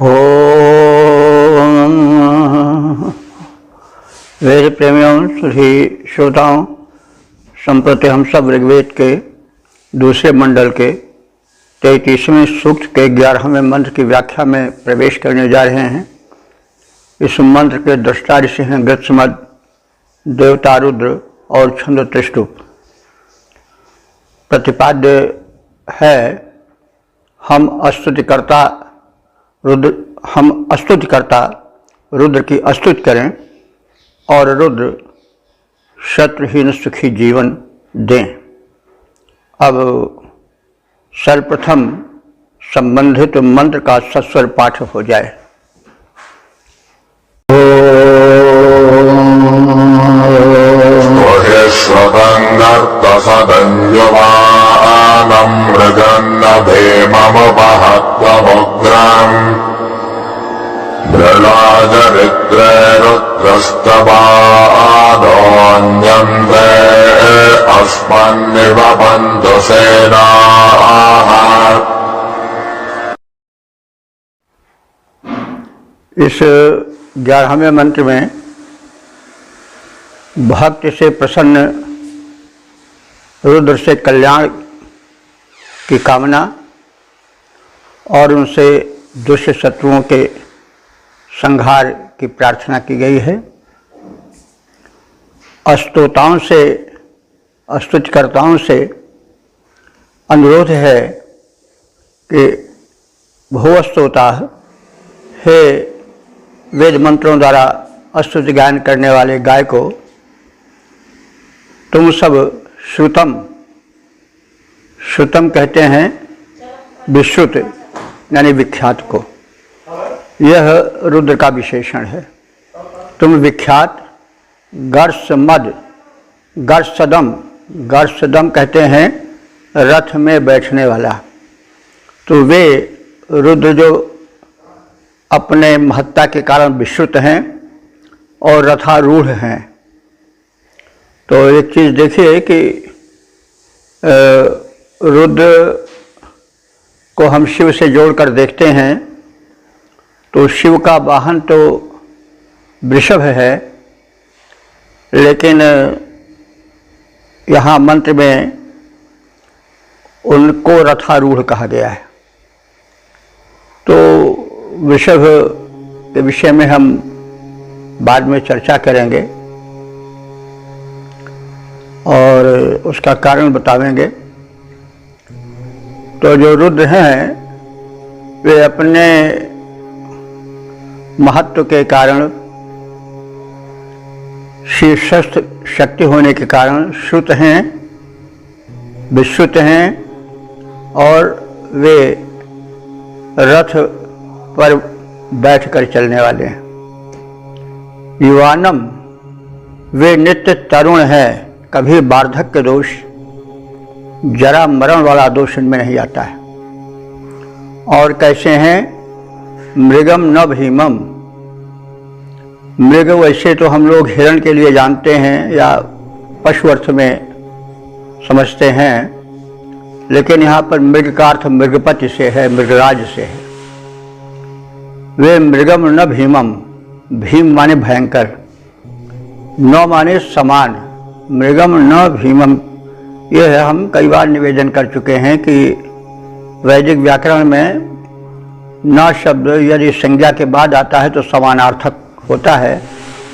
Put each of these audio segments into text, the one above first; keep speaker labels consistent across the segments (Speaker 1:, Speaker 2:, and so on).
Speaker 1: ओम वेद प्रेमियों, सभी श्रोताओं, संप्रति हम सब ऋग्वेद के दूसरे मंडल के 33वें सूक्त के 11वें मंत्र की व्याख्या में प्रवेश करने जा रहे हैं। इस मंत्र के दृष्टा ऋषि हैं गृत्समद, देवता रुद्र और छंद त्रिष्टुप। प्रतिपाद्य है हम स्तुतिकर्ता रुद्र की स्तुति करें और रुद्र शत्रुहीन सुखी जीवन दें। अब सर्वप्रथम संबंधित मंत्र का सस्वर पाठ हो जाए। इस 11वें मंत्र में भक्त से प्रसन्न रुद्र से कल्याण की कामना और उनसे दुष्ट शत्रुओं के संहार की प्रार्थना की गई है। स्तोताओं से, स्तुतिकर्ताओं से अनुरोध है कि भुवस्तोता, हे वेद मंत्रों द्वारा स्तुति गायन करने वाले गाय को, तुम सब श्रुतम, श्रुतम कहते हैं विश्रुत यानी विख्यात को, यह रुद्र का विशेषण है। तुम विख्यात गर्षमद, गर्षदम, गर्षदम कहते हैं रथ में बैठने वाला। तो वे रुद्र जो अपने महत्ता के कारण विश्रुत हैं और रथारूढ़ हैं। तो एक चीज़ देखिए कि रुद्र को हम शिव से जोड़कर देखते हैं तो शिव का वाहन तो वृषभ है, लेकिन यहाँ मंत्र में उनको रथारूढ़ कहा गया है। तो वृषभ के विषय में हम बाद में चर्चा करेंगे और उसका कारण बतावेंगे। तो जो रुद्र हैं वे अपने महत्व के कारण, शीर्षस्थ शक्ति होने के कारण श्रुत हैं, विश्रुत हैं और वे रथ पर बैठकर चलने वाले हैं। युवानम, वे नित्य तरुण हैं, कभी वार्धक्य दोष, जरा मरण वाला दोष इनमें नहीं आता है। और कैसे हैं? मृगम न भीमम, मृग वैसे तो हम लोग हिरण के लिए जानते हैं या पशु अर्थ में समझते हैं, लेकिन यहाँ पर मृग का अर्थ मृगपति से है, मृगराज से है। वे मृगम न भीमम, भीम माने भयंकर, न माने समान, मृगम न भीमम। यह हम कई बार निवेदन कर चुके हैं कि वैदिक व्याकरण में न शब्द यदि संज्ञा के बाद आता है तो समानार्थक होता है,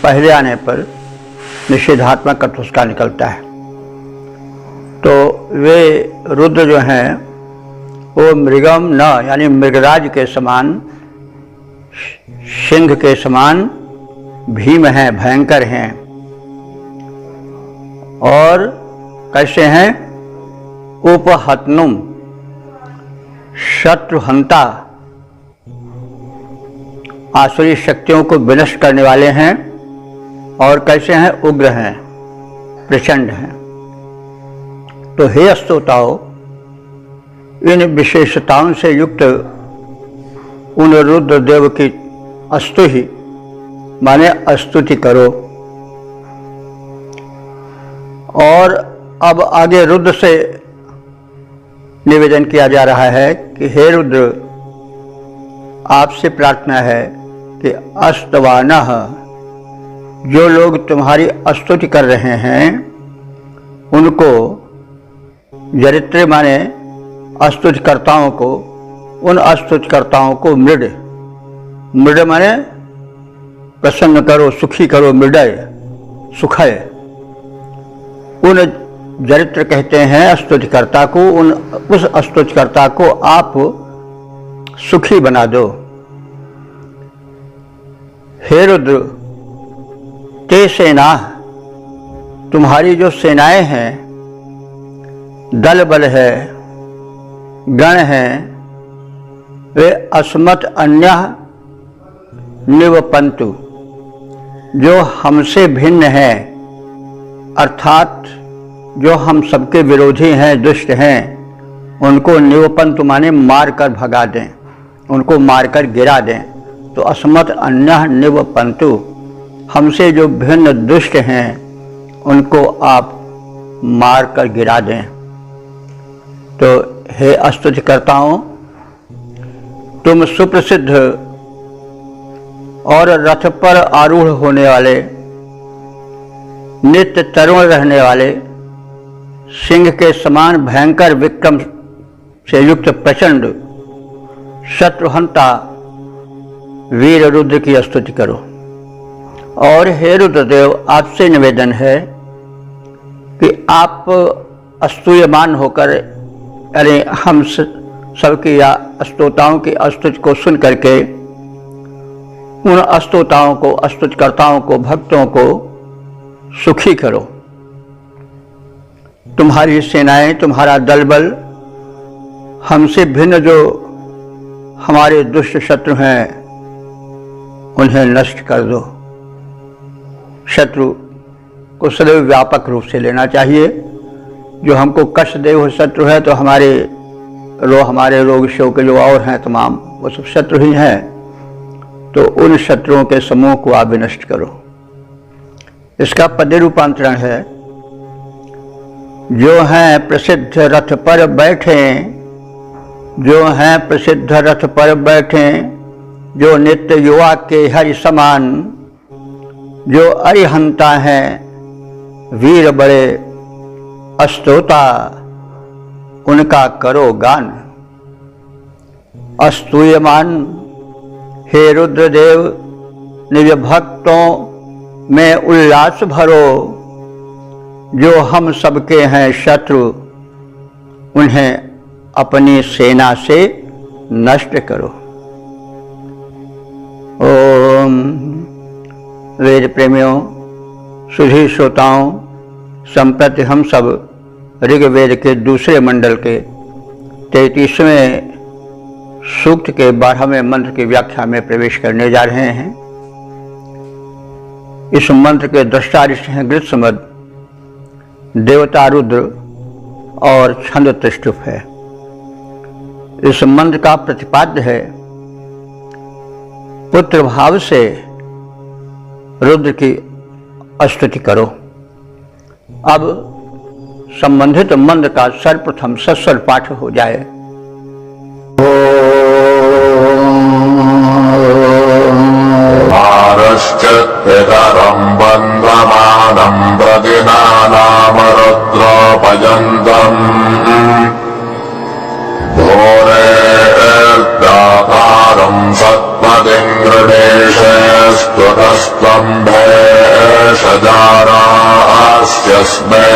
Speaker 1: पहले आने पर निषेधात्मक अर्थ उसका निकलता है। तो वे रुद्र जो हैं वो मृगम न यानी मृगराज के समान, सिंह के समान भीम हैं, भयंकर हैं। और कैसे हैं? उपहतनुम, शत्रुहंता, आसुरी शक्तियों को विनष्ट करने वाले हैं। और कैसे हैं? उग्र हैं, प्रचंड हैं। तो हे स्तोताओ, इन विशेषताओं से युक्त उन रुद्र देव की स्तुति माने स्तुति करो। और अब आगे रुद्र से निवेदन किया जा रहा है कि हे रुद्र, आपसे प्रार्थना है कि अस्तवानः, जो लोग तुम्हारी स्तुति कर रहे हैं उनको, चरित्र माने स्तुतिकर्ताओं को, उन स्तुतिकर्ताओं को मृड, मृड माने प्रसन्न करो, सुखी करो, मृडय सुखय, उन चरित्र कहते हैं स्तुतिकर्ता को, उस स्तुतिकर्ता को आप सुखी बना दो। हे रुद्र, ते सेना, तुम्हारी जो सेनाएं हैं, दल बल है, गण हैं, वे अस्मत् अन्यः निवपन्तु, जो हमसे भिन्न हैं, अर्थात जो हम सबके विरोधी हैं, दुष्ट हैं, उनको निवपन्तु माने मार कर भगा दें, उनको मारकर गिरा दें। तो अस्मत् अन्यः निवपन्तु, हमसे जो भिन्न दुष्ट हैं उनको आप मार कर गिरा दें। तो हे स्तुतिकर्ताओं, तुम सुप्रसिद्ध और रथ पर आरूढ़ होने वाले, नित्य तरुण रहने वाले, सिंह के समान भयंकर विक्रम से युक्त प्रचंड शत्रुहंता वीर रुद्र की स्तुति करो। और हे रुद्रदेव, आपसे निवेदन है कि आप स्तूयमान होकर, अरे हम सबकी या स्तोताओं की स्तुति को सुन करके उन स्तोताओं को, स्तुतिकर्ताओं को, भक्तों को सुखी करो। तुम्हारी सेनाएं, तुम्हारा दल बल, हमसे भिन्न जो हमारे दुष्ट शत्रु हैं उन्हें नष्ट कर दो। शत्रु को सदैव व्यापक रूप से लेना चाहिए। जो हमको कष्ट दे वो शत्रु है, तो हमारे रोग शोक जो और हैं तमाम, वो सब शत्रु ही हैं। तो उन शत्रुओं के समूह को आप विनष्ट करो। इसका पद्य रूपांतरण है, जो हैं प्रसिद्ध रथ पर बैठे, जो हैं प्रसिद्ध रथ पर बैठे, जो नित्य युवा के हरि समान, जो अरिहंता हैं वीर बड़े स्तोता, उनका करो गान। अस्तूयमान, हे रुद्रदेव, निज भक्तों में उल्लास भरो, जो हम सबके हैं शत्रु, उन्हें अपनी सेना से नष्ट करो। ओम। वेद प्रेमियों, सुधी श्रोताओं, संप्रति हम सब ऋग्वेद के दूसरे मंडल के 33वें सूक्त के 12वें मंत्र की व्याख्या में प्रवेश करने जा रहे हैं। इस मंत्र के दृष्टा ऋषि हैं गृत्समद, देवता रुद्र और छंद त्रिष्टुप है। इस मंत्र का प्रतिपाद्य है, पुत्र भाव से रुद्र की स्तुति करो। अब संबंधित मंत्र का सर्वप्रथम सस्वर पाठ हो जाए।
Speaker 2: पितरं वन्दमानं प्रतिनानामरुद्रोपयन्तम् भूरेर्दातारं सत्पतिं गृणेशे स्तुतस्त्वं भेषजारास्यस्मे।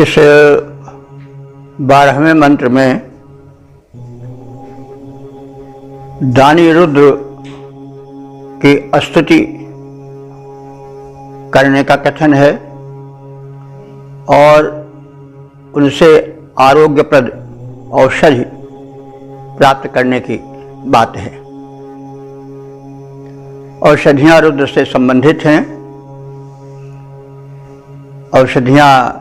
Speaker 1: इस 12वें मंत्र में दानी रुद्र की स्तुति करने का कथन है और उनसे आरोग्यप्रद औषधि प्राप्त करने की बात है। औषधियां रुद्र से संबंधित हैं। औषधियां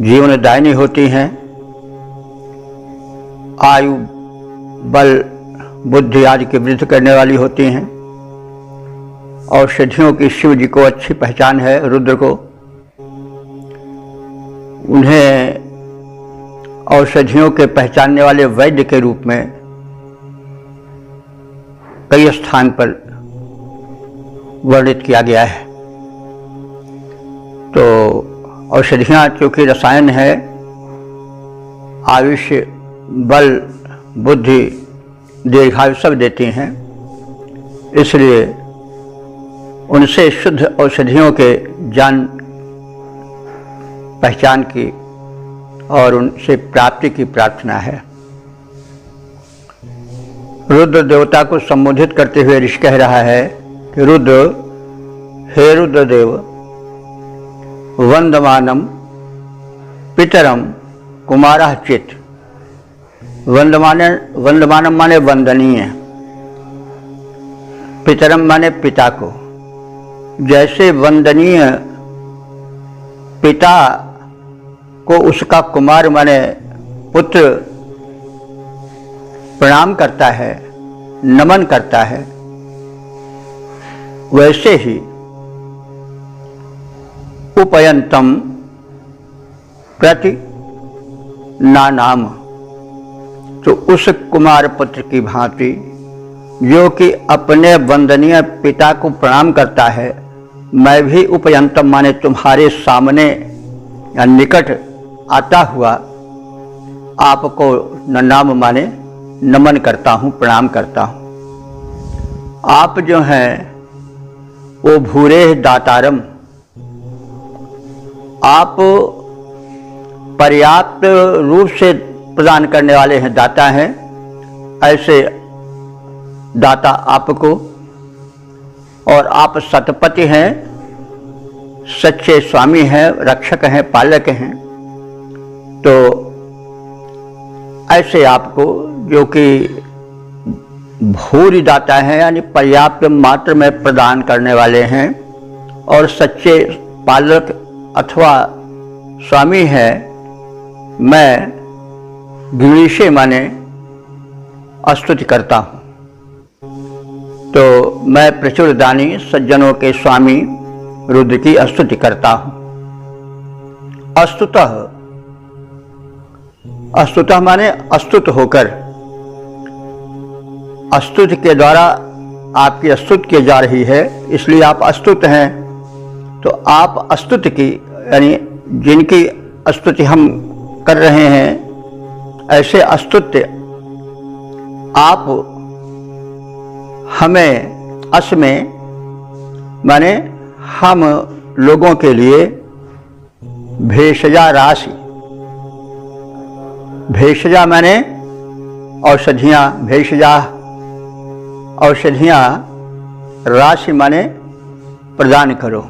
Speaker 1: जीवनदायिनी होती हैं, आयु, बल, बुद्धि आदि की वृद्धि करने वाली होती हैं। औषधियों की शिव जी को अच्छी पहचान है, रुद्र को। उन्हें औषधियों के पहचानने वाले वैद्य के रूप में कई स्थान पर वर्णित किया गया है। तो औषधियाँ चूँकि रसायन है, आयुष्य, बल, बुद्धि, दीर्घायु सब देती हैं, इसलिए उनसे शुद्ध औषधियों के जान पहचान की और उनसे प्राप्ति की प्रार्थना है। रुद्र देवता को संबोधित करते हुए ऋषि कह रहा है कि रुद्र, हे रुद्रदेव, वंदमानम पितरम कुमारः चित। वंदमानम माने वंदनीय, पितरम माने पिता को। जैसे वंदनीय पिता को उसका कुमार माने पुत्र प्रणाम करता है, नमन करता है, वैसे ही उपयंतम प्रति नानाम, तो उस कुमार पुत्र की भांति जो कि अपने वंदनीय पिता को प्रणाम करता है, मैं भी उपयंतम माने तुम्हारे सामने या निकट आता हुआ आपको नाम माने नमन करता हूँ, प्रणाम करता हूँ। आप जो हैं वो भूरे दातारम, आप पर्याप्त रूप से प्रदान करने वाले हैं, दाता हैं। ऐसे दाता आपको, और आप सतपति हैं, सच्चे स्वामी हैं, रक्षक हैं, पालक हैं। तो ऐसे आपको जो कि भूरि दाता हैं, यानी पर्याप्त मात्रा में प्रदान करने वाले हैं, और सच्चे पालक अथवा स्वामी हैं, मैं गृणीषे माने स्तुति करता हूँ। तो मैं प्रचुर दानी सज्जनों के स्वामी रुद्र की स्तुति करता हूँ। अस्तुतः, अस्तुतः माने अस्तुत होकर, स्तुति के द्वारा आपकी स्तुति की जा रही है, इसलिए आप अस्तुत हैं। तो आप स्तुति की, यानी जिनकी स्तुति हम कर रहे हैं, ऐसे स्तुत्य आप हमें, असमें माने हम लोगों के लिए, भेषजा राशि, भेषजा माने औषधियाँ, भेषजा औषधियाँ, राशि माने प्रदान करो।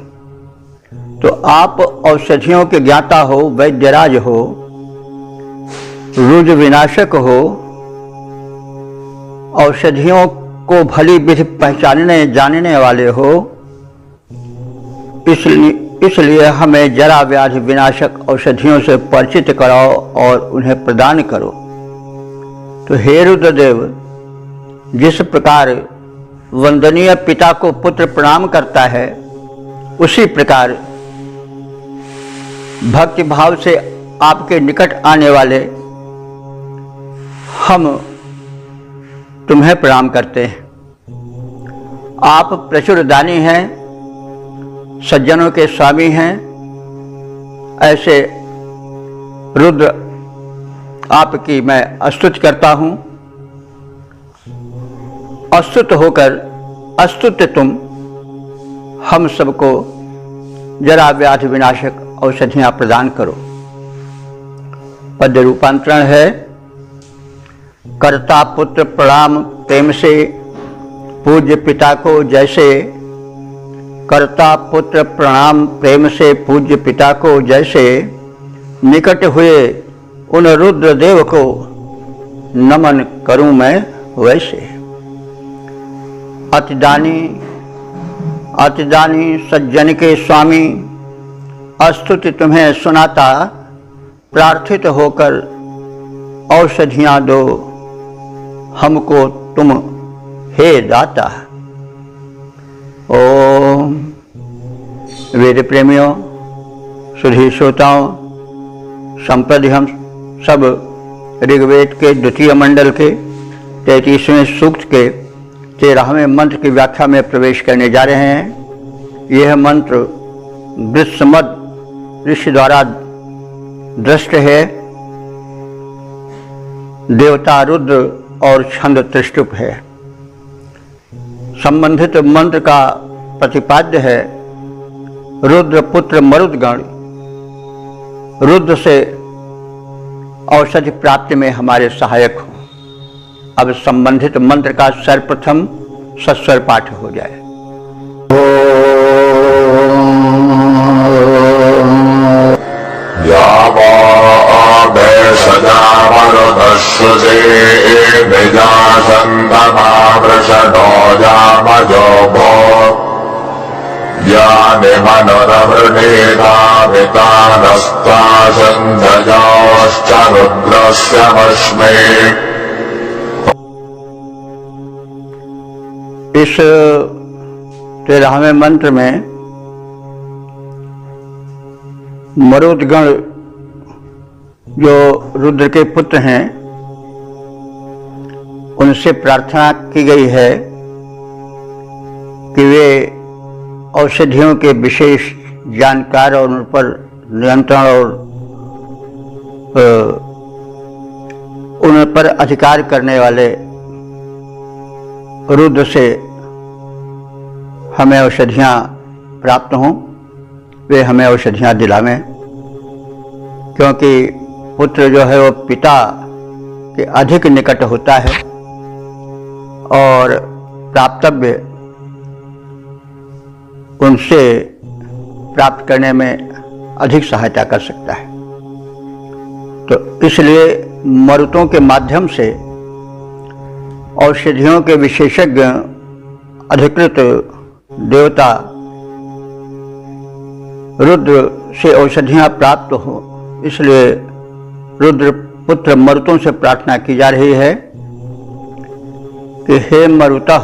Speaker 1: तो आप औषधियों के ज्ञाता हो, वैद्यराज हो, रुद्र विनाशक हो, औषधियों को भली विधि पहचानने जानने वाले हो, इसलिए हमें जरा व्याधि विनाशक औषधियों से परिचित कराओ और उन्हें प्रदान करो। तो हे रुद्रदेव, जिस प्रकार वंदनीय पिता को पुत्र प्रणाम करता है, उसी प्रकार भक्ति भाव से आपके निकट आने वाले हम तुम्हें प्रणाम करते हैं। आप प्रचुर दानी हैं, सज्जनों के स्वामी हैं। ऐसे रुद्र आपकी मैं स्तुति करता हूँ। अस्तुत होकर अस्तुत्य तुम हम सबको जरा व्याधि विनाशक औषधियाँ प्रदान करो। पद्य रूपांतरण है, कर्ता पुत्र प्रणाम प्रेम से पूज्य पिता को जैसे, कर्ता पुत्र प्रणाम प्रेम से पूज्य पिता को जैसे, निकट हुए उन रुद्रदेव को नमन करूं मैं वैसे। अतिदानी सज्जन के स्वामी, स्तुति तुम्हें सुनाता, प्रार्थित होकर औषधियाँ दो हमको तुम हे दाता। ओम। वेद प्रेमियों, सुधी श्रोताओं, संप्रति हम सब ऋग्वेद के द्वितीय मंडल के 33वें सूक्त के 13वें मंत्र की व्याख्या में प्रवेश करने जा रहे हैं। यह मंत्र वृषमद ऋषि द्वारा दृष्ट है। देवता रुद्र और छंद त्रिष्टुप है। संबंधित मंत्र का प्रतिपाद्य है रुद्र पुत्र मरुदगण रुद्र से औषधि प्राप्ति में हमारे सहायक हो। अब संबंधित मंत्र का सर्वप्रथम सस्वर पाठ हो जाए। इस 13वें मंत्र में मरुदगण जो रुद्र के पुत्र हैं उनसे प्रार्थना की गई है कि वे औषधियों के विशेष जानकार और उन पर नियंत्रण और उन पर अधिकार करने वाले रुद्र से हमें औषधियाँ प्राप्त हों। वे हमें औषधियाँ दिलावें, क्योंकि पुत्र जो है वो पिता के अधिक निकट होता है और प्राप्तव्य उनसे प्राप्त करने में अधिक सहायता कर सकता है। तो इसलिए मरुतों के माध्यम से औषधियों के विशेषज्ञ अधिकृत देवता रुद्र से औषधियाँ प्राप्त हो, इसलिए रुद्र पुत्र मरुतों से प्रार्थना की जा रही है कि हे मरुतः,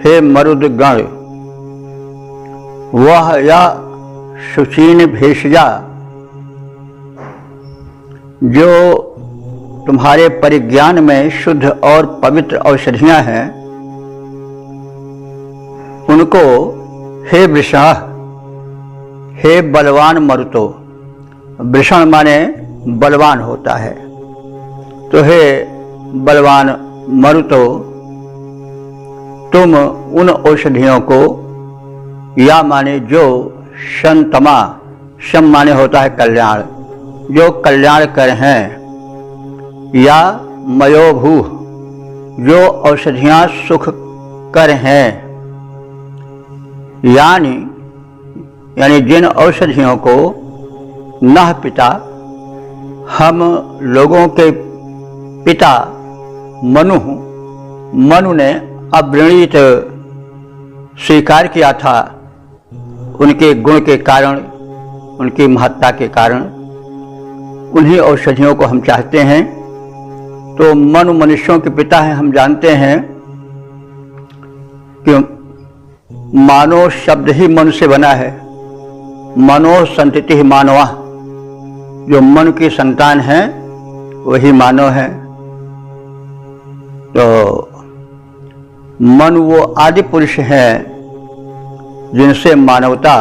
Speaker 1: हे मरुदगण, वह या शुचीन भेषजा जो तुम्हारे परिज्ञान में शुद्ध और पवित्र औषधियाँ हैं, उनको हे वृषण, हे बलवान मरुतो, वृषण माने बलवान होता है, तो हे बलवान मरुतो, तुम उन औषधियों को या माने जो शंतमा, शम माने होता है कल्याण, जो कल्याण कर हैं, या मयोभू जो औषधियाँ सुख कर हैं, यानी जिन औषधियों को नह पिता, हम लोगों के पिता मनु ने अवृणीत स्वीकार किया था, उनके गुण के कारण, उनकी महत्ता के कारण उन्हीं औषधियों को हम चाहते हैं। तो मनु मनुष्यों के पिता हैं। हम जानते हैं कि मानव शब्द ही मन से बना है। मनो संतति मानवा, जो मन की संतान है वही मानव है। तो मन वो आदि पुरुष है जिनसे मानवता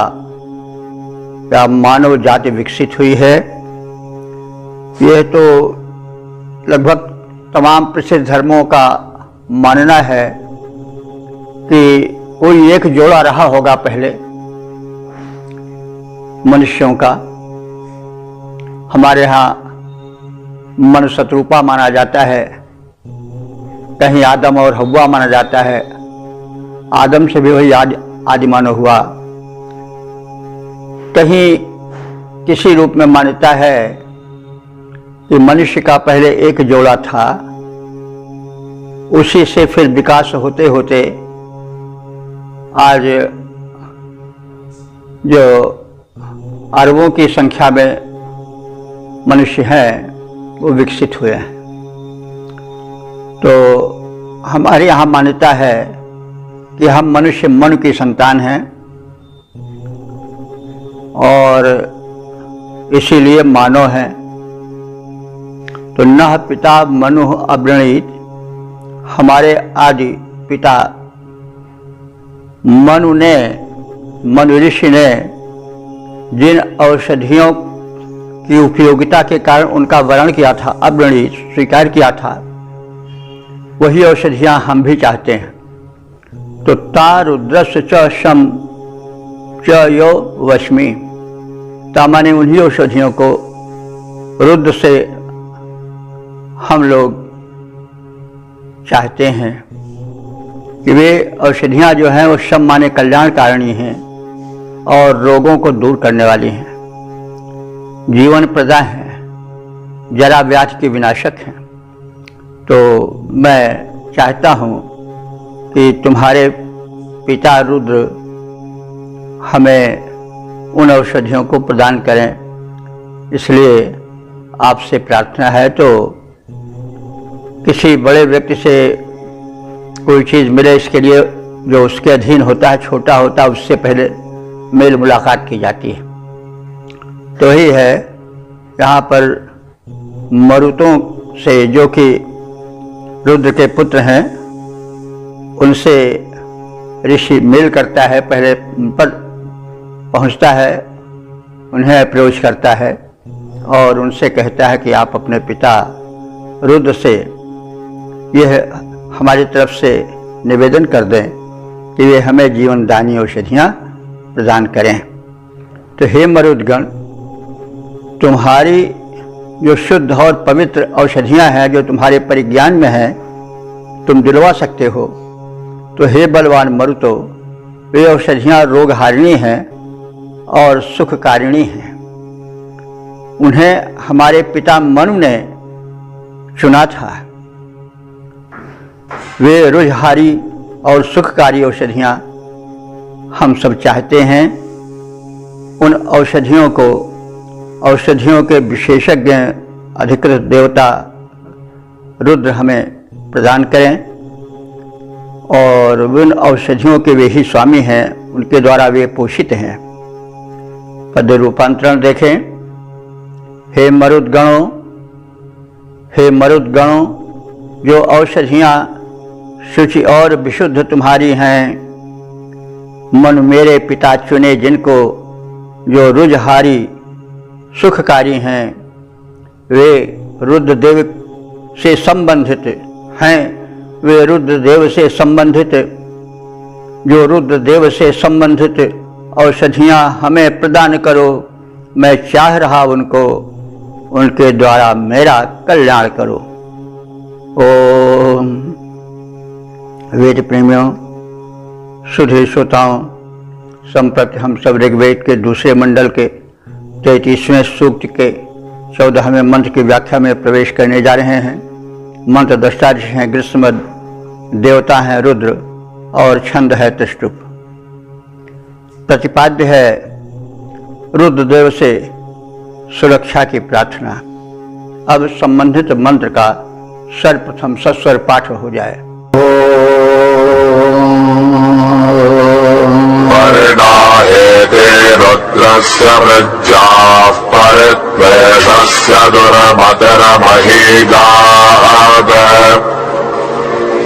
Speaker 1: या मानव जाति विकसित हुई है। यह तो लगभग तमाम प्रसिद्ध धर्मों का मानना है कि कोई एक जोड़ा रहा होगा पहले मनुष्यों का। हमारे यहाँ मन शत्रुपा माना जाता है, कहीं आदम और हव्वा माना जाता है। आदम से भी वही आदि मानव हुआ। कहीं किसी रूप में मान्यता है कि मनुष्य का पहले एक जोड़ा था, उसी से फिर विकास होते होते आज जो अरबों की संख्या में मनुष्य हैं वो विकसित हुए हैं। तो हमारे यहाँ मान्यता है कि हम मनुष्य मन की संतान हैं और इसीलिए मानव हैं। तो नः पिता मनु अवृणीत, हमारे आदि पिता मनु ऋषि ने जिन औषधियों की उपयोगिता के कारण उनका वर्णन किया था, अवृणीत स्वीकार किया था, वही औषधियां हम भी चाहते हैं। तो ता रुद्रस्य च शम च यो वश्मी, ता माने उन्हीं औषधियों को रुद्र से हम लोग चाहते हैं कि वे औषधियाँ जो हैं वो शम माने कल्याणकारिणी हैं और रोगों को दूर करने वाली हैं, जीवन प्रदा हैं, जरा व्याधि के विनाशक हैं। तो मैं चाहता हूँ कि तुम्हारे पिता रुद्र हमें उन औषधियों को प्रदान करें, इसलिए आपसे प्रार्थना है। तो किसी बड़े व्यक्ति से कोई चीज़ मिले, इसके लिए जो उसके अधीन होता है, छोटा होता है, उससे पहले मेल मुलाकात की जाती है। तो ही है यहाँ पर मरुतों से, जो कि रुद्र के पुत्र हैं, उनसे ऋषि मेल करता है, पहले उन पर पहुँचता है, उन्हें अप्रोच करता है और उनसे कहता है कि आप अपने पिता रुद्र से यह हमारी तरफ से निवेदन कर दें कि वे हमें जीवनदायी औषधियाँ प्रदान करें। तो हे मरुदगण, तुम्हारी जो शुद्ध और पवित्र औषधियाँ हैं, जो तुम्हारे परिज्ञान में हैं, तुम दिलवा सकते हो। तो हे बलवान मरुतो, वे औषधियाँ रोगहारिणी हैं और सुखकारिणी हैं। उन्हें हमारे पिता मनु ने चुना था। वे रुजहारी और सुखकारी औषधियाँ हम सब चाहते हैं। उन औषधियों के विशेषज्ञ अधिकृत देवता रुद्र हमें प्रदान करें और उन औषधियों के वे ही स्वामी हैं, उनके द्वारा वे पोषित हैं। पद रूपांतरण देखें। हे मरुदगणों, जो औषधियाँ शुचि और विशुद्ध तुम्हारी हैं, मन मेरे पिता चुने जिनको, जो रुजहारी सुखकारी हैं, वे रुद्रदेव से संबंधित हैं। वे रुद्रदेव से संबंधित, जो रुद्रदेव से संबंधित औषधियाँ हमें प्रदान करो। मैं चाह रहा उनको, उनके द्वारा मेरा कल्याण करो। ओम। वेद प्रेमियों, सुधे श्रोताओं, संप्रति हम सब ऋग्वेद के दूसरे मंडल के 33वें सूक्त के 14वें मंत्र की व्याख्या में प्रवेश करने जा रहे हैं। मंत्र दृष्टा हैं ग्रीष्मद, देवता हैं रुद्र और छंद है त्रिष्टुप। प्रतिपाद्य है रुद्रदेव से सुरक्षा की प्रार्थना। अब संबंधित मंत्र का सर्वप्रथम सस्वर पाठ हो जाए।
Speaker 2: परिणाहेते रुद्रस्य वृज्याः परित्वेषस्य दुर्मतिर्महीगाद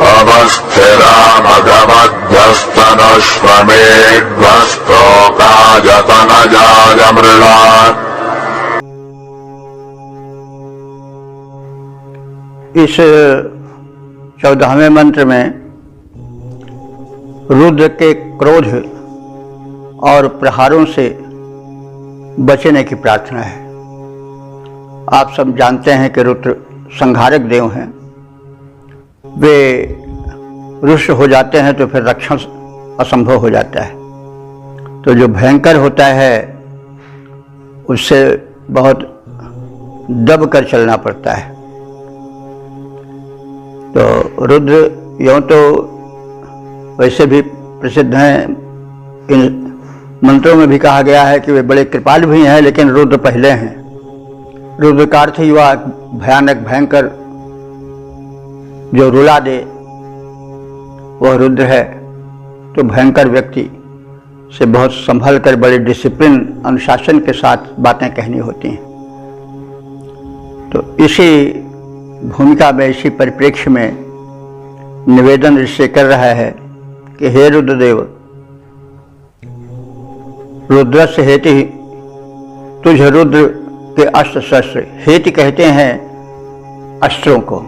Speaker 2: अवस्थिरामघमध्यस्तनश्वमेध्वस्तोकाजतनजाय मृळा।
Speaker 1: इस 14वें मंत्र में रुद्र के क्रोध और प्रहारों से बचने की प्रार्थना है। आप सब जानते हैं कि रुद्र संहारक देव हैं। वे रुष्ट हो जाते हैं तो फिर रक्षण असंभव हो जाता है। तो जो भयंकर होता है उससे बहुत दब कर चलना पड़ता है। तो रुद्र यों तो वैसे भी प्रसिद्ध हैं, इन मंत्रों में भी कहा गया है कि वे बड़े कृपाल भी हैं, लेकिन रुद्र पहले हैं। रुद्र का अर्थ ही हुआ भयानक, भयंकर, जो रुला दे वह रुद्र है। तो भयंकर व्यक्ति से बहुत संभल कर, बड़े डिसिप्लिन, अनुशासन के साथ बातें कहनी होती हैं। तो इसी भूमिका में इसी परिप्रेक्ष्य में निवेदन इससे कर रहा है कि हे रुद्रदेव, रुद्रस्य हेति, तुझ रुद्र के अस्त्र शस्त्र, हेति कहते हैं अस्त्रों को।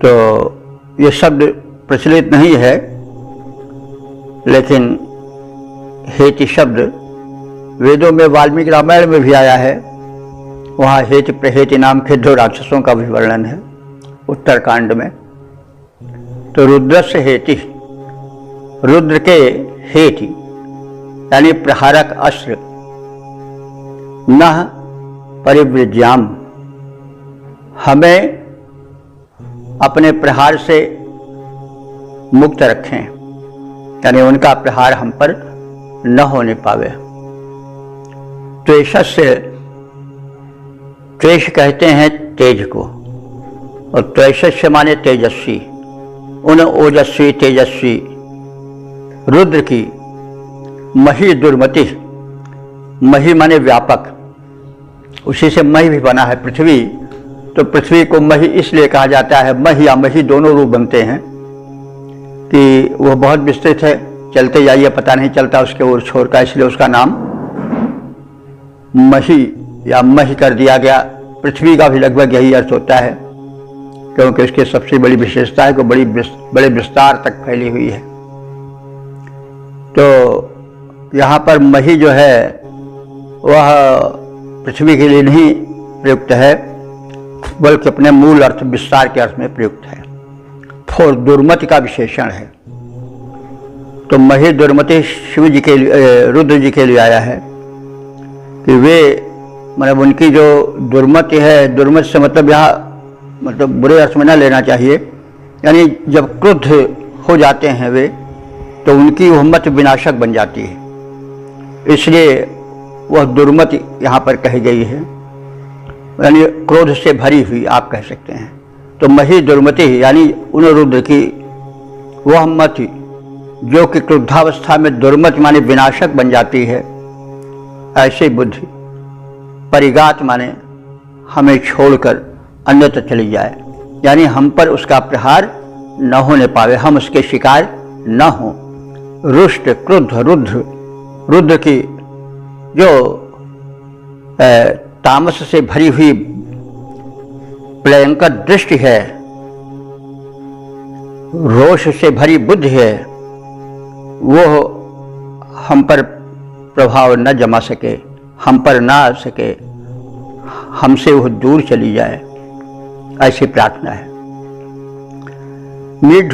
Speaker 1: तो ये शब्द प्रचलित नहीं है, लेकिन हेति शब्द वेदों में वाल्मीकि रामायण में भी आया है। वहाँ हेति प्रहेति नाम के 2 राक्षसों का भी वर्णन है उत्तरकांड में। तो रुद्रस्य हेति, रुद्र के हेति यानी प्रहारक अस्त्र, न परिव्रज्याम, हमें अपने प्रहार से मुक्त रखें, यानी उनका प्रहार हम पर न होने पावे। त्वेषस्य, त्वेष कहते हैं तेज को, और त्वेषस्य माने तेजस्वी, उन ओजस्वी तेजस्वी रुद्र की मही दुर्मति, मही माने व्यापक, उसी से मही भी बना है पृथ्वी। तो पृथ्वी को मही इसलिए कहा जाता है, मही या मही दोनों रूप बनते हैं, कि वह बहुत विस्तृत है, चलते जाइए पता नहीं चलता उसके ओर छोर का, इसलिए उसका नाम मही या मही कर दिया गया। पृथ्वी का भी लगभग यही अर्थ होता है, क्योंकि इसकी सबसे बड़ी विशेषता है कि बड़े विस्तार तक फैली हुई है। तो यहाँ पर मही जो है वह पृथ्वी के लिए नहीं प्रयुक्त है, बल्कि अपने मूल अर्थ विस्तार के अर्थ में प्रयुक्त है। फोर दुर्मति का विशेषण है। तो मही दुर्मति शिव जी के लिए, रुद्र जी के लिए आया है कि वे मतलब उनकी जो दुर्मति है, दुर्मति से मतलब यहाँ मतलब बुरे अर्थ में न लेना चाहिए, यानी जब क्रुद्ध हो जाते हैं वे, तो उनकी वह मत विनाशक बन जाती है, इसलिए वह दुर्मति यहाँ पर कही गई है, यानी क्रोध से भरी हुई आप कह सकते हैं। तो मही दुर्मति यानी उन रुद्र की वह मति जो कि क्रुद्धावस्था में दुर्मति माने विनाशक बन जाती है, ऐसी बुद्धि परिगात माने हमें छोड़कर अन्यत्र चली जाए, यानी हम पर उसका प्रहार न होने पावे, हम उसके शिकार न हों। रुष्ट क्रुद्ध रुद्र, रुद्र की जो तामस से भरी हुई भयंकर दृष्टि है, रोष से भरी बुद्धि है, वो हम पर प्रभाव न जमा सके, हम पर न आ सके, हमसे वह दूर चली जाए, ऐसी प्रार्थना है। मीढ़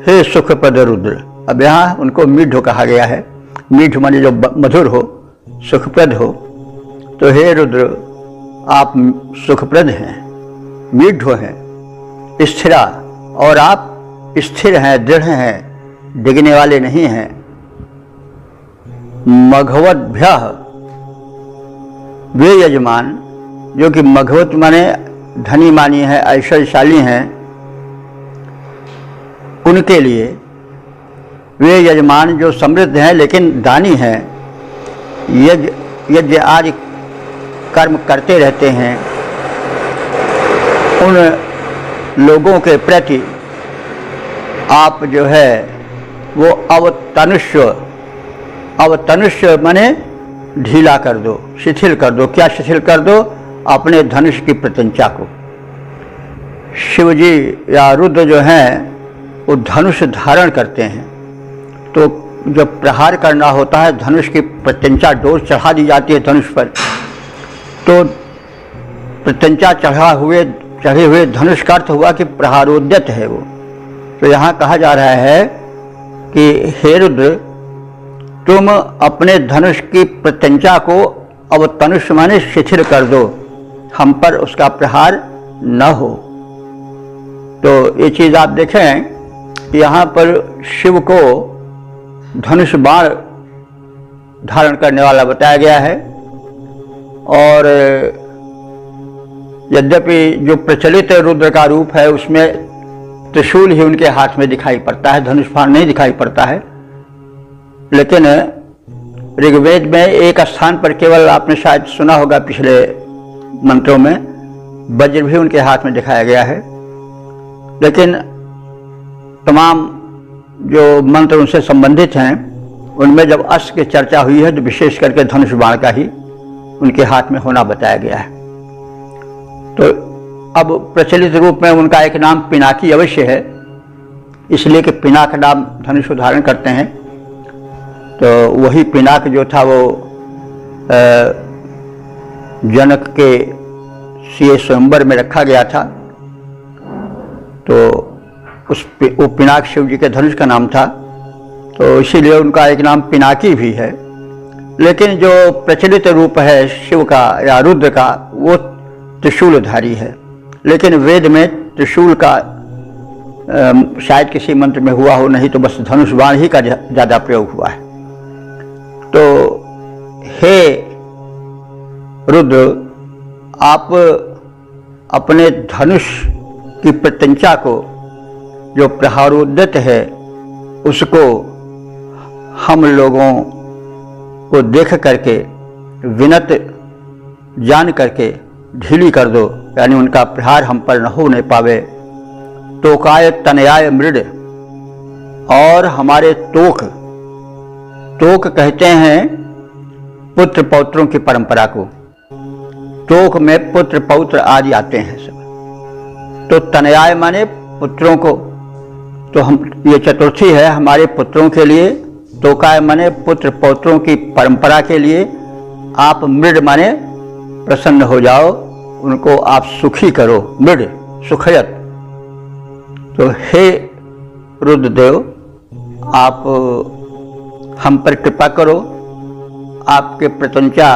Speaker 1: हे सुखप्रद रुद्र, अब यहाँ उनको मीढ़ कहा गया है। मीढ़ माने जो मधुर हो, सुखप्रद हो। तो हे रुद्र, आप सुखप्रद हैं, मीढ़ हैं, स्थिरा, और आप स्थिर हैं, दृढ़ हैं, डिगने वाले नहीं हैं। मघवद्भ्य, वे यजमान जो कि मघवत माने धनी मानी है, ऐश्वर्यशाली हैं, उनके लिए वे यजमान जो समृद्ध हैं लेकिन दानी हैं, यज्ञ आदि कर्म करते रहते हैं, उन लोगों के प्रति आप जो है वो अवतनुष्य माने ढीला कर दो, शिथिल कर दो। क्या शिथिल कर दो? अपने धनुष की प्रत्यंचा को। शिव जी या रुद्र जो हैं वो धनुष धारण करते हैं, तो जब प्रहार करना होता है धनुष की प्रत्यंचा डोर चढ़ा दी जाती है धनुष पर, तो प्रत्यंचा चढ़े हुए धनुष का अर्थ हुआ कि प्रहारोद्यत है वो। तो यहाँ कहा जा रहा है कि हे रुद्र, तुम अपने धनुष की प्रत्यंचा को अवतनुष माने शिथिल कर दो, हम पर उसका प्रहार न हो। तो ये चीज़ आप देखें, यहाँ पर शिव को धनुष बाण धारण करने वाला बताया गया है, और यद्यपि जो प्रचलित रुद्र का रूप है उसमें त्रिशूल ही उनके हाथ में दिखाई पड़ता है, धनुष बाण नहीं दिखाई पड़ता है। लेकिन ऋग्वेद में एक स्थान पर केवल आपने शायद सुना होगा पिछले मंत्रों में वज्र भी उनके हाथ में दिखाया गया है। लेकिन तमाम जो मंत्र उनसे संबंधित हैं उनमें जब अस्त्र की चर्चा हुई है तो विशेष करके धनुष बाण का ही उनके हाथ में होना बताया गया है। तो अब प्रचलित रूप में उनका एक नाम पिनाकी अवश्य है, इसलिए कि पिनाक नाम धनुष धारण करते हैं। तो वही पिनाक जो था वो जनक के सीए स्वयंवर में रखा गया था। तो वो पिनाक शिव जी के धनुष का नाम था, तो इसीलिए उनका एक नाम पिनाकी भी है। लेकिन जो प्रचलित रूप है शिव का या रुद्र का वो त्रिशूलधारी है। लेकिन वेद में त्रिशूल का शायद किसी मंत्र में हुआ हो, नहीं तो बस धनुष बाण ही का ज़्यादा प्रयोग हुआ है। तो हे रुद्र, आप अपने धनुष की प्रत्यंचा को जो प्रहारोद्यत है उसको हम लोगों को देख करके विनत जान करके ढीली कर दो, यानी उनका प्रहार हम पर न होने पावे। तोकाय तनयाय मृड, और हमारे तोक कहते हैं पुत्र पौत्रों की परंपरा को। तोक में पुत्र पौत्र आदि आते हैं सब। तो तनयाय माने पुत्रों को, तो हम ये चतुर्थी है हमारे पुत्रों के लिए। तोकाय माने पुत्र पौत्रों की परंपरा के लिए। आप मृड माने प्रसन्न हो जाओ, उनको आप सुखी करो, मृड सुखयत। तो हे रुद्रदेव, आप हम पर कृपा करो। आपके प्रत्यंचा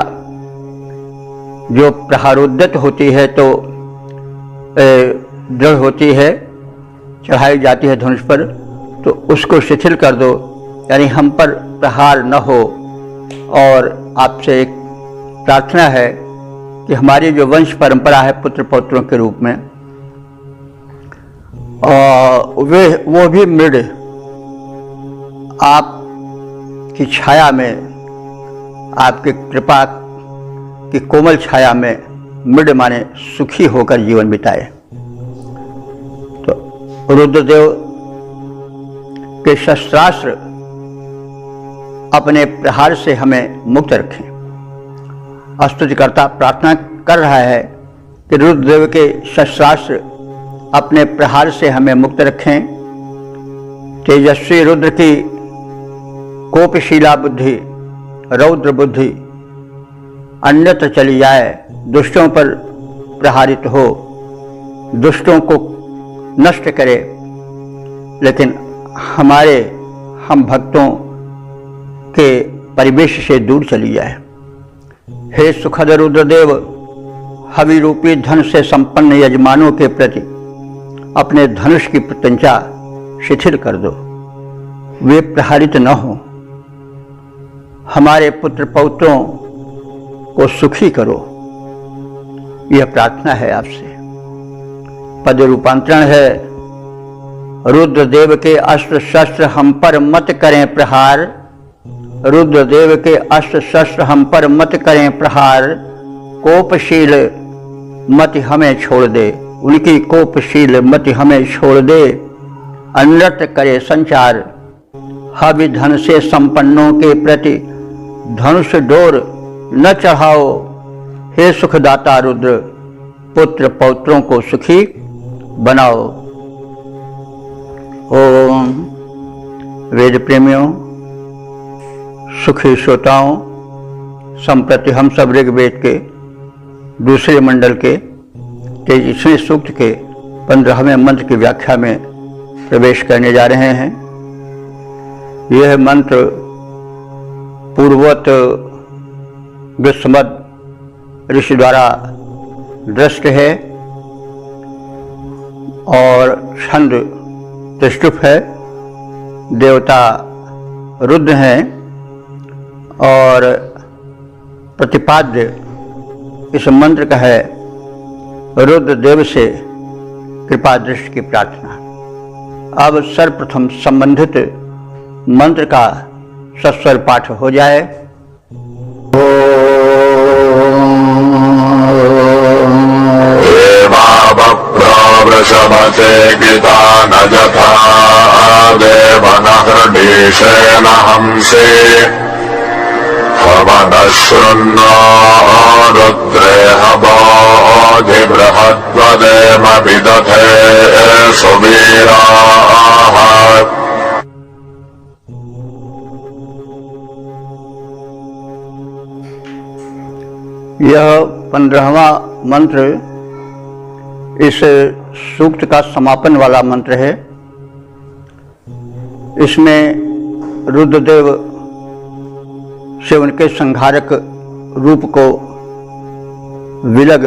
Speaker 1: जो प्रहारोद्यत होती है तो दृढ़ होती है, चढ़ाई जाती है धनुष पर, तो उसको शिथिल कर दो, यानी हम पर प्रहार न हो। और आपसे एक प्रार्थना है कि हमारी जो वंश परंपरा है पुत्र पौत्रों के रूप में, वो भी मृड आपकी छाया में, आपकी कृपा की कोमल छाया में मृड माने सुखी होकर जीवन बिताए। तो रुद्रदेव के शस्त्रास्त्र अपने प्रहार से हमें मुक्त रखें। स्तुतिकर्ता प्रार्थना कर रहा है कि रुद्रदेव के शस्त्रास्त्र अपने प्रहार से हमें मुक्त रखें। तेजस्वी रुद्र की कोपशीला बुद्धि, रौद्र बुद्धि अन्यत्र चली जाए, दुष्टों पर प्रहारित हो, दुष्टों को नष्ट करे, लेकिन हम भक्तों के परिवेश से दूर चली जाए। हे सुखद रुद्रदेव, हवि रूपी धन से संपन्न यजमानों के प्रति अपने धनुष की प्रत्यंचा शिथिल कर दो, वे प्रहारित न हो। हमारे पुत्र पौत्रों को सुखी करो, यह प्रार्थना है आपसे। पद रूपांतरण है, रुद्रदेव के अस्त्र शस्त्र हम पर मत करें प्रहार। रुद्रदेव के अस्त्र शस्त्र हम पर मत करें प्रहार। कोपशील मति हमें छोड़ दे, उनकी कोपशील मति हमें छोड़ दे। अनृत करे संचार, हवि धन से संपन्नों के प्रति धनुष डोर न चढ़ाओ। हे सुखदाता रुद्र, पुत्र पौत्रों को सुखी बनाओ। ओम। वेद प्रेमियों, सुखी श्रोताओं, संप्रति हम सब ऋग्वेद के दूसरे मंडल के 23वें सूक्त के 15वें मंत्र की व्याख्या में प्रवेश करने जा रहे हैं। यह मंत्र पूर्ववत ग्रीष्मद ऋषि द्वारा दृष्ट है और छंद त्रिष्टुप है। देवता रुद्र हैं और प्रतिपाद्य इस मंत्र का है रुद्र देव से कृपा दृष्टि की प्रार्थना। अब सर्वप्रथम संबंधित मंत्र का सस्वर पाठ हो जाए।
Speaker 2: चेकिता न यथा देवन हृदीशेन हंसे हवनशृण्वो रुद्रेह बोधिबृहद्वदेम विदधे सुवीराः।
Speaker 1: यह 15वां मंत्र इस सूक्त का समापन वाला मंत्र है। इसमें रुद्रदेव से उनके संहारक रूप को विलग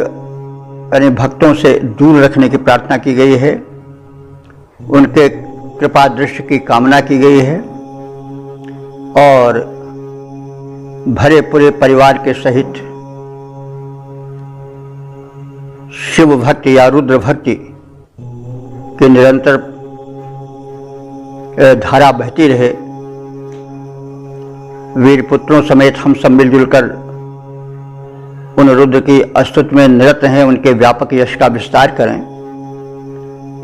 Speaker 1: यानी भक्तों से दूर रखने की प्रार्थना की गई है, उनके कृपा दृष्टि की कामना की गई है और भरे पूरे परिवार के सहित शिव भक्ति या रुद्र भक्ति की निरंतर धारा बहती रहे। वीर पुत्रों समेत हम सब मिलजुल कर उन रुद्र की स्तुति में निरत हैं, उनके व्यापक यश का विस्तार करें,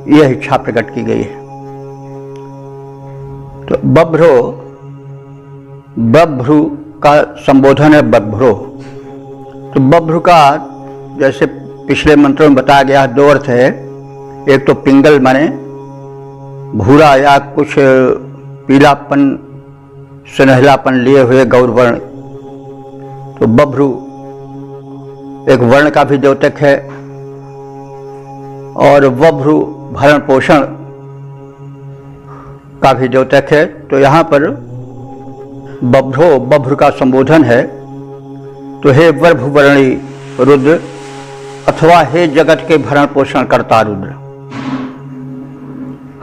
Speaker 1: यह इच्छा प्रकट की गई है। तो बभ्रु का संबोधन है बभ्रो। तो बभ्रु का जैसे पिछले मंत्रों में बताया गया दो अर्थ है। एक तो पिंगल माने भूरा या कुछ पीलापन सुनहलापन लिए हुए गौरवर्ण। तो बभ्रु एक वर्ण का भी द्योतक है और वभ्रु भरण पोषण का भी द्योतक है। तो यहाँ पर बभ्रु का संबोधन है। तो हे वर्भवर्णी रुद्र अथवा हे जगत के भरण पोषण करता रुद्र,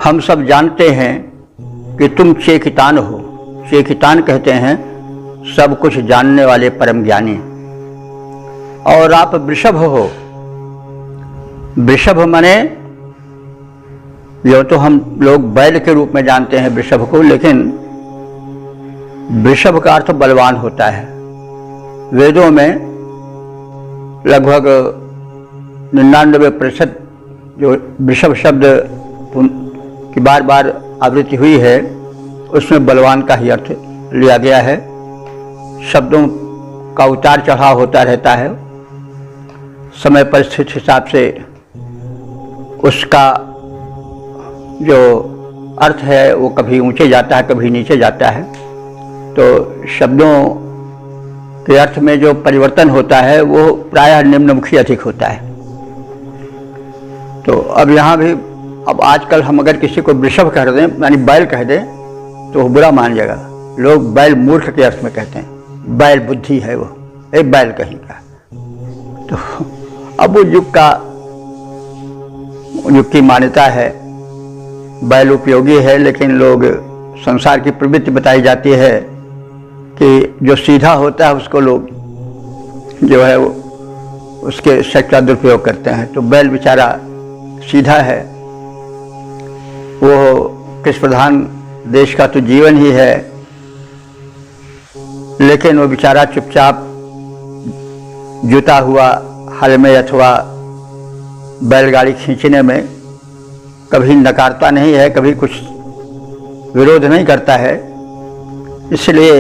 Speaker 1: हम सब जानते हैं कि तुम चेकितान हो। चेकितान कहते हैं सब कुछ जानने वाले परम ज्ञानी, और आप वृषभ हो। वृषभ माने यो तो हम लोग बैल के रूप में जानते हैं वृषभ को, लेकिन वृषभ का अर्थ बलवान होता है। वेदों में लगभग 99% जो वृषभ शब्द की बार बार आवृत्ति हुई है उसमें बलवान का ही अर्थ लिया गया है। शब्दों का उतार चढ़ाव होता रहता है, समय परिस्थिति हिसाब से उसका जो अर्थ है वो कभी ऊंचे जाता है कभी नीचे जाता है। तो शब्दों के अर्थ में जो परिवर्तन होता है वो प्रायः निम्नमुखी अधिक होता है। तो अब यहाँ भी अब आजकल हम अगर किसी को वृषभ कह दें यानी बैल कह दें तो वो बुरा मान जाएगा। लोग बैल मूर्ख के अर्थ में कहते हैं, बैल बुद्धि है वो, एक बैल कहीं का। तो अब वो युग की मान्यता है, बैल उपयोगी है, लेकिन लोग संसार की प्रवृत्ति बताई जाती है कि जो सीधा होता है उसको लोग जो है वो उसके शक का दुरुपयोग करते हैं। तो बैल बेचारा सीधा है, वो कृषि प्रधान देश का तो जीवन ही है, लेकिन वो बेचारा चुपचाप जुता हुआ हल में अथवा बैलगाड़ी खींचने में कभी नकारता नहीं है, कभी कुछ विरोध नहीं करता है। इसलिए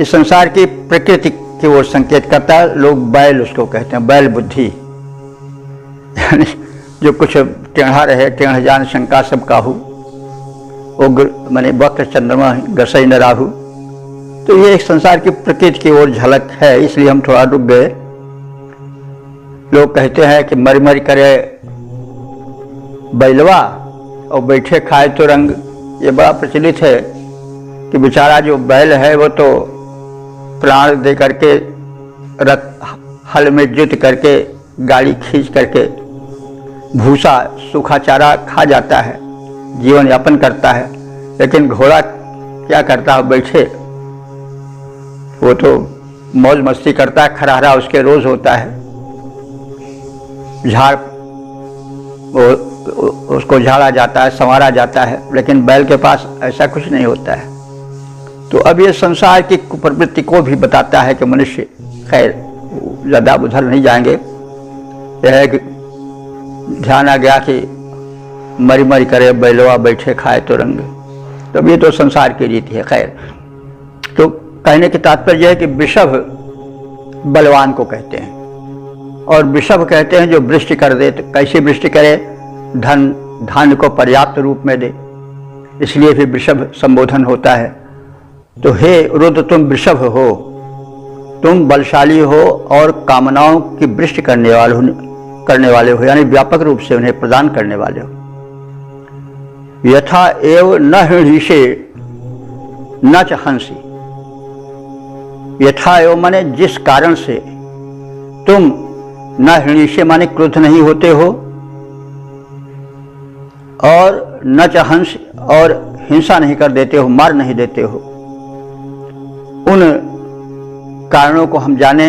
Speaker 1: इस संसार की प्रकृति की ओर संकेत करता है। लोग बैल उसको कहते हैं, बैल बुद्धि, यानी जो कुछ टेढ़ा रहे, टेढ़ जान शंका सब काहू, उग्र माने वक्र चंद्रमा गसई न राहु। तो ये एक संसार की प्रकृति की ओर झलक है, इसलिए हम थोड़ा रुक गए। लोग कहते हैं कि मर मर करे बैलवा और बैठे खाए तो रंग। ये बड़ा प्रचलित है कि बेचारा जो बैल है वो तो प्राण दे करके रथ हल में जुत करके गाड़ी खींच करके भूसा सूखा चारा खा जाता है, जीवन यापन करता है। लेकिन घोड़ा क्या करता है, बैठे वो तो मौज मस्ती करता है, खरारा उसके रोज होता है, झाड़ उसको झाड़ा जाता है, संवारा जाता है। लेकिन बैल के पास ऐसा कुछ नहीं होता है। तो अब ये संसार की कुप्रवृत्ति को भी बताता है कि मनुष्य, खैर ज़्यादा उधर नहीं जाएंगे। यह ध्यान आ गया कि मरी मरी करे बैलवा बैठे खाए तो रंग। तो ये तो संसार की रीति है। खैर, तो कहने की तात्पर्य है कि वृषभ बलवान को कहते हैं, और वृषभ कहते हैं जो वृष्टि कर दे। तो कैसी वृष्टि करे? धन धान्य को पर्याप्त रूप में दे, इसलिए भी वृषभ संबोधन होता है। तो हे रुद्र, तुम वृषभ हो, तुम बलशाली हो और कामनाओं की वृष्टि करने वाले हो, यानी व्यापक रूप से उन्हें प्रदान करने वाले हो। यथा एव न हृषे न च हंसी। यथा एव माने जिस कारण से तुम न हृषे माने क्रोध नहीं होते हो, और न च हंस और हिंसा नहीं कर देते हो, मार नहीं देते हो। उन कारणों को हम जाने।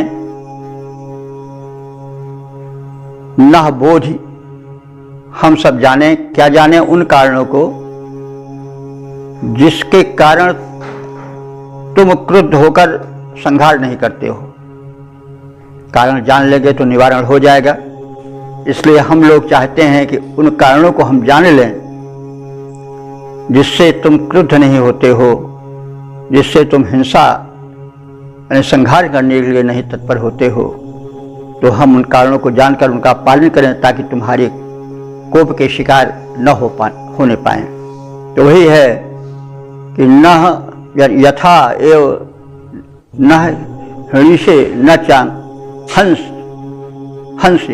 Speaker 1: न बोधि, हम सब जाने। क्या जाने? उन कारणों को जिसके कारण तुम क्रुद्ध होकर संहार नहीं करते हो। कारण जान लेंगे तो निवारण हो जाएगा, इसलिए हम लोग चाहते हैं कि उन कारणों को हम जान लें जिससे तुम क्रुद्ध नहीं होते हो, जिससे तुम हिंसा यानी संहार करने के लिए नहीं तत्पर होते हो। तो हम उन कारणों को जानकर उनका पालन करें ताकि तुम्हारे कोप के शिकार न होने पाए। तो वही है कि न यथा एव न हृषे न चांग हंसी,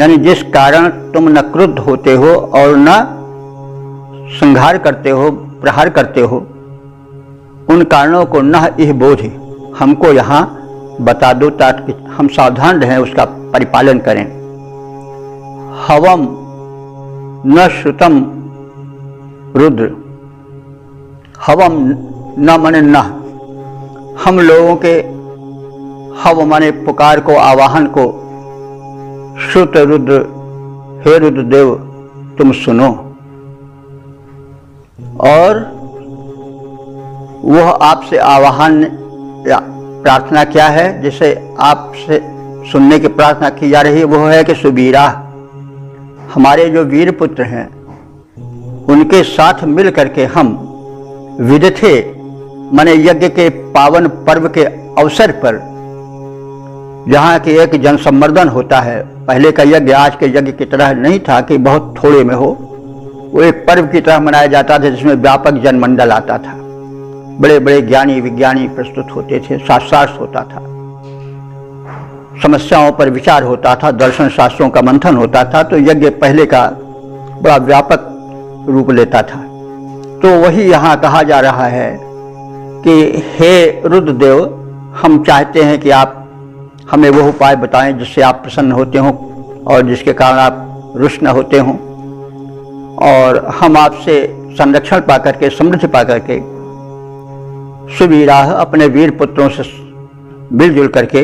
Speaker 1: यानी जिस कारण तुम न क्रुद्ध होते हो और न संहार करते हो, प्रहार करते हो, उन कारणों को न इह बोधि, हमको यहाँ बता दो ताकि हम सावधान रहें, उसका परिपालन करें। हवम न श्रुतम रुद्र। हवम न माने न, हम लोगों के हव माने पुकार को, आवाहन को। श्रुत रुद्र, हे रुद्रदेव तुम सुनो। और वह आपसे आवाहन या प्रार्थना क्या है जिसे आपसे सुनने की प्रार्थना की जा रही है? वह है कि सुबीरा, हमारे जो वीर पुत्र हैं उनके साथ मिल करके हम विदथे माने यज्ञ के पावन पर्व के अवसर पर, जहाँ की एक जन संवर्धन होता है। पहले का यज्ञ आज के यज्ञ की तरह नहीं था कि बहुत थोड़े में हो, वो एक पर्व की तरह मनाया जाता था जिसमें व्यापक जनमंडल आता था, बड़े बड़े ज्ञानी विज्ञानी प्रस्तुत होते थे, शास्त्रार्थ होता था, समस्याओं पर विचार होता था, दर्शन शास्त्रों का मंथन होता था। तो यज्ञ पहले का बड़ा व्यापक रूप लेता था। तो वही यहाँ कहा जा रहा है कि हे रुद्रदेव, हम चाहते हैं कि आप हमें वो उपाय बताएं जिससे आप प्रसन्न होते हो और जिसके कारण आप रुष्ट न होते हों, और हम आपसे संरक्षण पा करके, समृद्धि पा करके, सुवीराह अपने वीर पुत्रों से मिलजुल करके,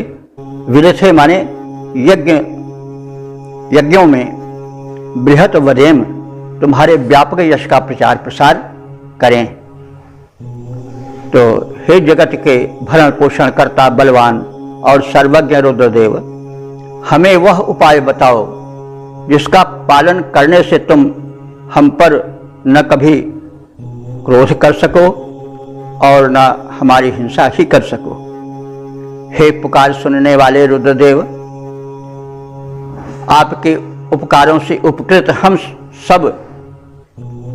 Speaker 1: विरथे माने यज्ञों में बृहत वदेम, तुम्हारे व्यापक यश का प्रचार प्रसार करें। तो हे जगत के भरण पोषण करता बलवान और सर्वज्ञ रुद्रदेव, हमें वह उपाय बताओ जिसका पालन करने से तुम हम पर न कभी क्रोध कर सको और न हमारी हिंसा ही कर सको। हे पुकार सुनने वाले रुद्रदेव, आपके उपकारों से उपकृत हम सब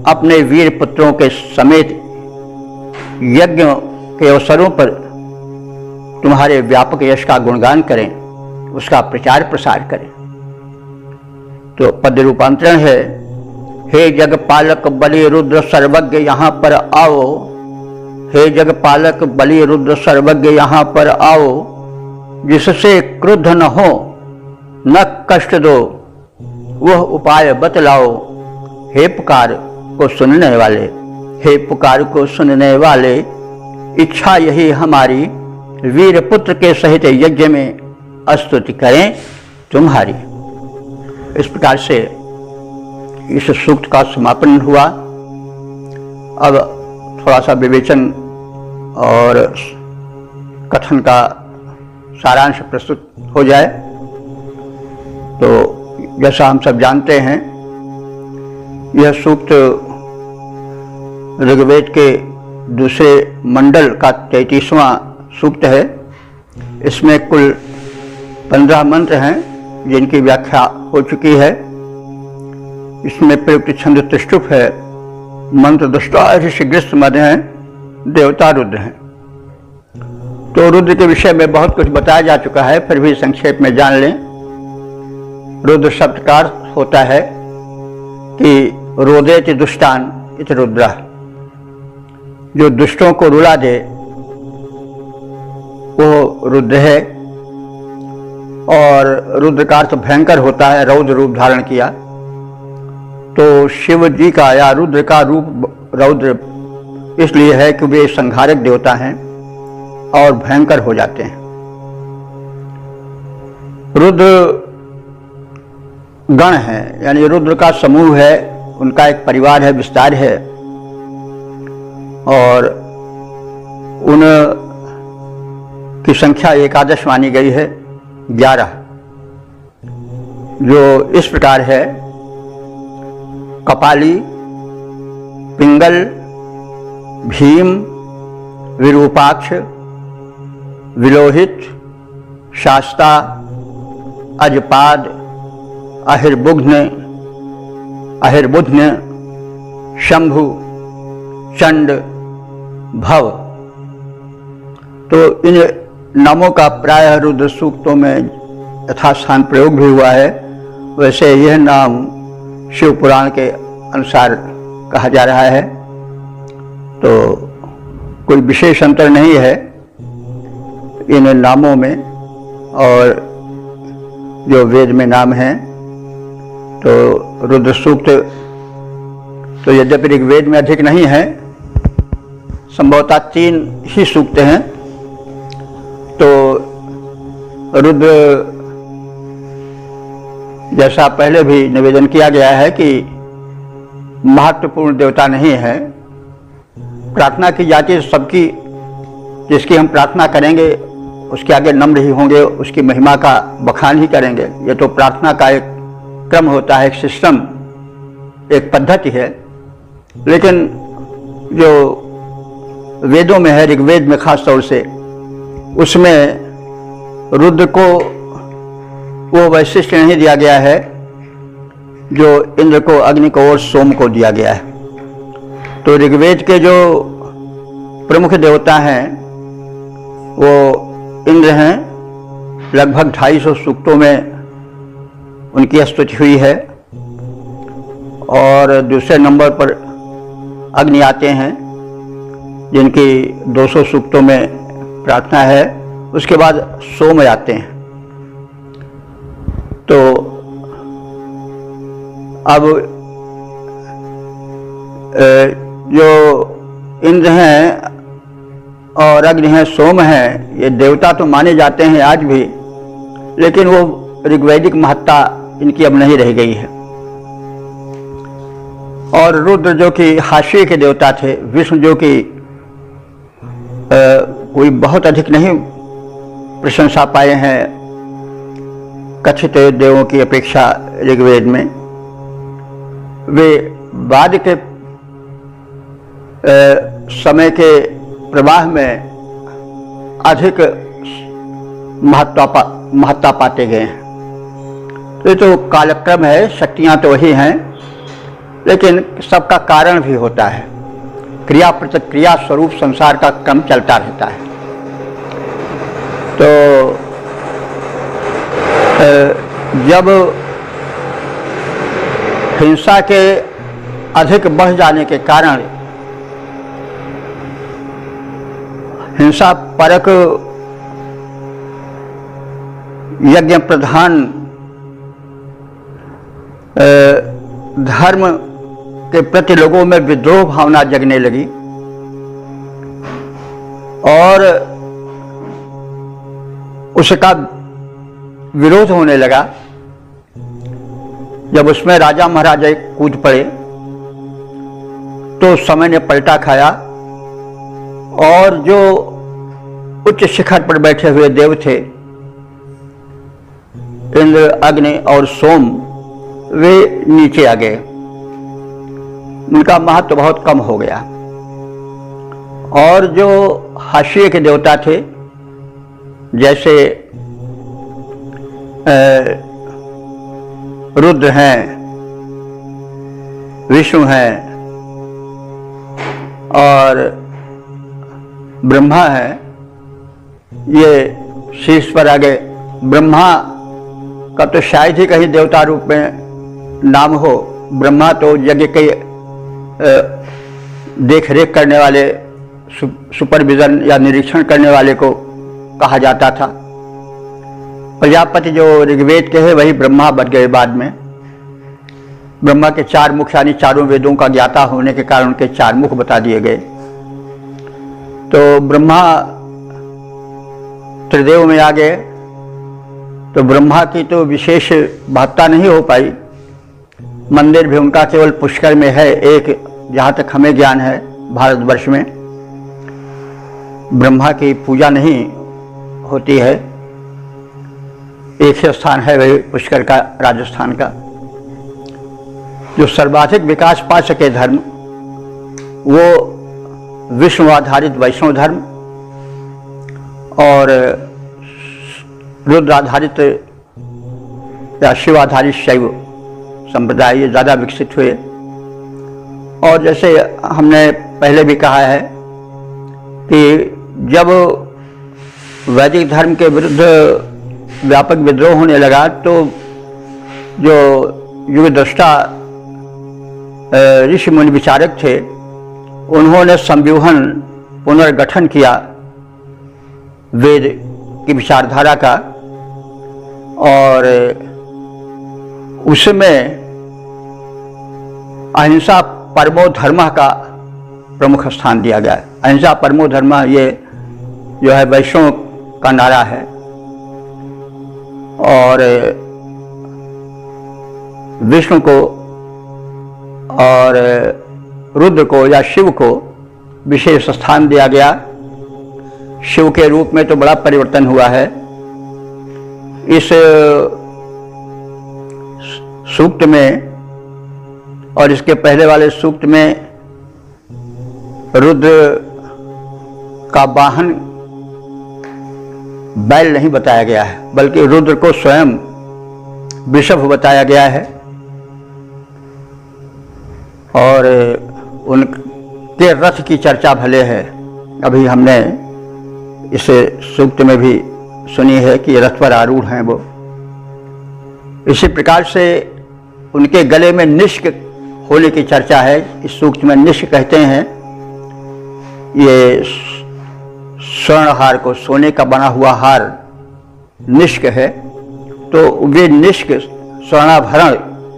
Speaker 1: अपने वीर पुत्रों के समेत यज्ञ के अवसरों पर तुम्हारे व्यापक यश का गुणगान करें, उसका प्रचार प्रसार करें। तो पद रूपांतरण है, हे जगपालक बलि रुद्र सर्वज्ञ यहाँ पर आओ। हे जगपालक बलि रुद्र सर्वज्ञ यहाँ पर आओ, जिससे क्रुद्ध न हो न कष्ट दो, वह उपाय बतलाओ। हे पुकार को सुनने वाले, हे पुकार को सुनने वाले, इच्छा यही हमारी वीर पुत्र के सहित यज्ञ में स्तुति करें तुम्हारी। इस प्रकार से इस सूक्त का समापन हुआ। अब थोड़ा सा विवेचन और कथन का सारांश प्रस्तुत हो जाए। तो जैसा हम सब जानते हैं यह सूक्त ऋग्वेद के दूसरे मंडल का 33वां सूक्त है। इसमें कुल 15 मंत्र हैं जिनकी व्याख्या हो चुकी है। इसमें प्रयुक्त छंद त्रिष्टुप है, मंत्र दुष्टा ऋषिग्रस्त मध्य हैं, देवता रुद्र हैं। तो रुद्र के विषय में बहुत कुछ बताया जा चुका है, फिर भी संक्षेप में जान लें। रुद्र शब्द का अर्थ होता है कि रोदेति दुष्टान इत रुद्र, जो दुष्टों को रुला दे वो रुद्र है। और रुद्र का अर्थ भयंकर होता है, रौद्र रूप धारण किया। तो शिव जी का या रुद्र का रूप रौद्र इसलिए है कि वे संहारक देवता हैं और भयंकर हो जाते हैं। रुद्र गण है, यानी रुद्र का समूह है, उनका एक परिवार है, विस्तार है। और उन की संख्या एकादश मानी गई है, 11, जो इस प्रकार है: कपाली, पिंगल, भीम, विरूपाक्ष, विलोहित, शास्ता, अजपाद, अहिर्बुध्न, शंभु, चंड, भव। तो इन नामों का प्रायः रुद्र सूक्तों में यथास्थान प्रयोग भी हुआ है। वैसे यह नाम शिव पुराण के अनुसार कहा जा रहा है, तो कोई विशेष अंतर नहीं है इन नामों में और जो वेद में नाम हैं। तो रुद्र सूक्त तो यद्यपि ऋग्वेद में अधिक नहीं है, संभवतः 3 ही सूक्त हैं। तो रुद्र जैसा पहले भी निवेदन किया गया है कि महत्वपूर्ण देवता नहीं है। प्रार्थना की जाती है सबकी, जिसकी हम प्रार्थना करेंगे उसके आगे नम्र ही होंगे, उसकी महिमा का बखान ही करेंगे। ये तो प्रार्थना का एक क्रम होता है, एक सिस्टम, एक पद्धति है। लेकिन जो वेदों में है, ऋग्वेद में खास तौर से, उसमें रुद्र को वो वैशिष्ट नहीं दिया गया है जो इंद्र को, अग्नि को और सोम को दिया गया है। तो ऋग्वेद के जो प्रमुख देवता हैं वो इंद्र हैं। लगभग 250 सूक्तों में उनकी स्तुति हुई है। और दूसरे नंबर पर अग्नि आते हैं, जिनकी 200 सूक्तों में प्रार्थना है। उसके बाद सोम आते हैं। तो अब जो इंद्र हैं और अग्नि हैं, सोम हैं, ये देवता तो माने जाते हैं आज भी, लेकिन वो ऋग्वैदिक महत्ता इनकी अब नहीं रह गई है। और रुद्र जो कि हाशिए के देवता थे, विष्णु जो कि कोई बहुत अधिक नहीं प्रशंसा पाए हैं कथित देवों की अपेक्षा ऋग्वेद में, वे बाद के समय के प्रवाह में अधिक महत्ता पाते गए हैं। तो ये तो कालक्रम है, शक्तियां तो वही हैं, लेकिन सबका कारण भी होता है। क्रिया प्रतिक्रिया स्वरूप संसार का क्रम चलता रहता है। तो जब हिंसा के अधिक बढ़ जाने के कारण हिंसा परक यज्ञ प्रधान धर्म के प्रति लोगों में विद्रोह भावना जगने लगी और उसका विरोध होने लगा। जब उसमें राजा महाराजा कूद पड़े तो समय ने पलटा खाया और जो उच्च शिखर पर बैठे हुए देव थे, इंद्र, अग्नि और सोम, वे नीचे आ गए। उनका महत्व बहुत कम हो गया। और जो हाशिए के देवता थे, जैसे रुद्र हैं, विष्णु हैं और ब्रह्मा है, ये शीर्ष पर आ गए। ब्रह्मा का तो शायद ही कहीं देवता रूप में नाम हो। ब्रह्मा तो यज्ञ के देख रेख करने वाले, सुपरविजन या निरीक्षण करने वाले को कहा जाता था। प्रजापति जो ऋग्वेद के हैं वही ब्रह्मा बन गए बाद में। ब्रह्मा के 4 मुख यानी चारों वेदों का ज्ञाता होने के कारण उनके 4 मुख बता दिए गए। तो ब्रह्मा त्रिदेव में आ गए। तो ब्रह्मा की तो विशेष महत्ता नहीं हो पाई। मंदिर भी उनका केवल पुष्कर में है एक, जहाँ तक हमें ज्ञान है भारतवर्ष में ब्रह्मा की पूजा नहीं होती है। एक ही स्थान है वही पुष्कर का, राजस्थान का। जो सर्वाधिक विकास पा सके धर्म वो विष्णु आधारित वैष्णव धर्म और रुद्र आधारित या शिव आधारित शैव संप्रदाय ये ज़्यादा विकसित हुए। और जैसे हमने पहले भी कहा है कि जब वैदिक धर्म के विरुद्ध व्यापक विद्रोह होने लगा तो जो युग दृष्टा ऋषि मुनि विचारक थे उन्होंने संव्यूहन पुनर्गठन किया वेद की विचारधारा का, और उसमें अहिंसा परमो धर्म का प्रमुख स्थान दिया गया है। अहिंसा परमो धर्म ये जो है वैष्णव का नारा है। और विष्णु को और रुद्र को या शिव को विशेष स्थान दिया गया। शिव के रूप में तो बड़ा परिवर्तन हुआ है। इस सूक्त में और इसके पहले वाले सूक्त में रुद्र का वाहन बैल नहीं बताया गया है, बल्कि रुद्र को स्वयं वृषभ बताया गया है। और उनके रथ की चर्चा भले है, अभी हमने इस सूक्त में भी सुनी है कि रथ पर आरूढ़ हैं वो। इसी प्रकार से उनके गले में निष्क होने की चर्चा है। इस सूक्त में निष्क कहते हैं ये स्वर्ण हार को, सोने का बना हुआ हार निष्क है। तो वे निष्क स्वर्णाभरण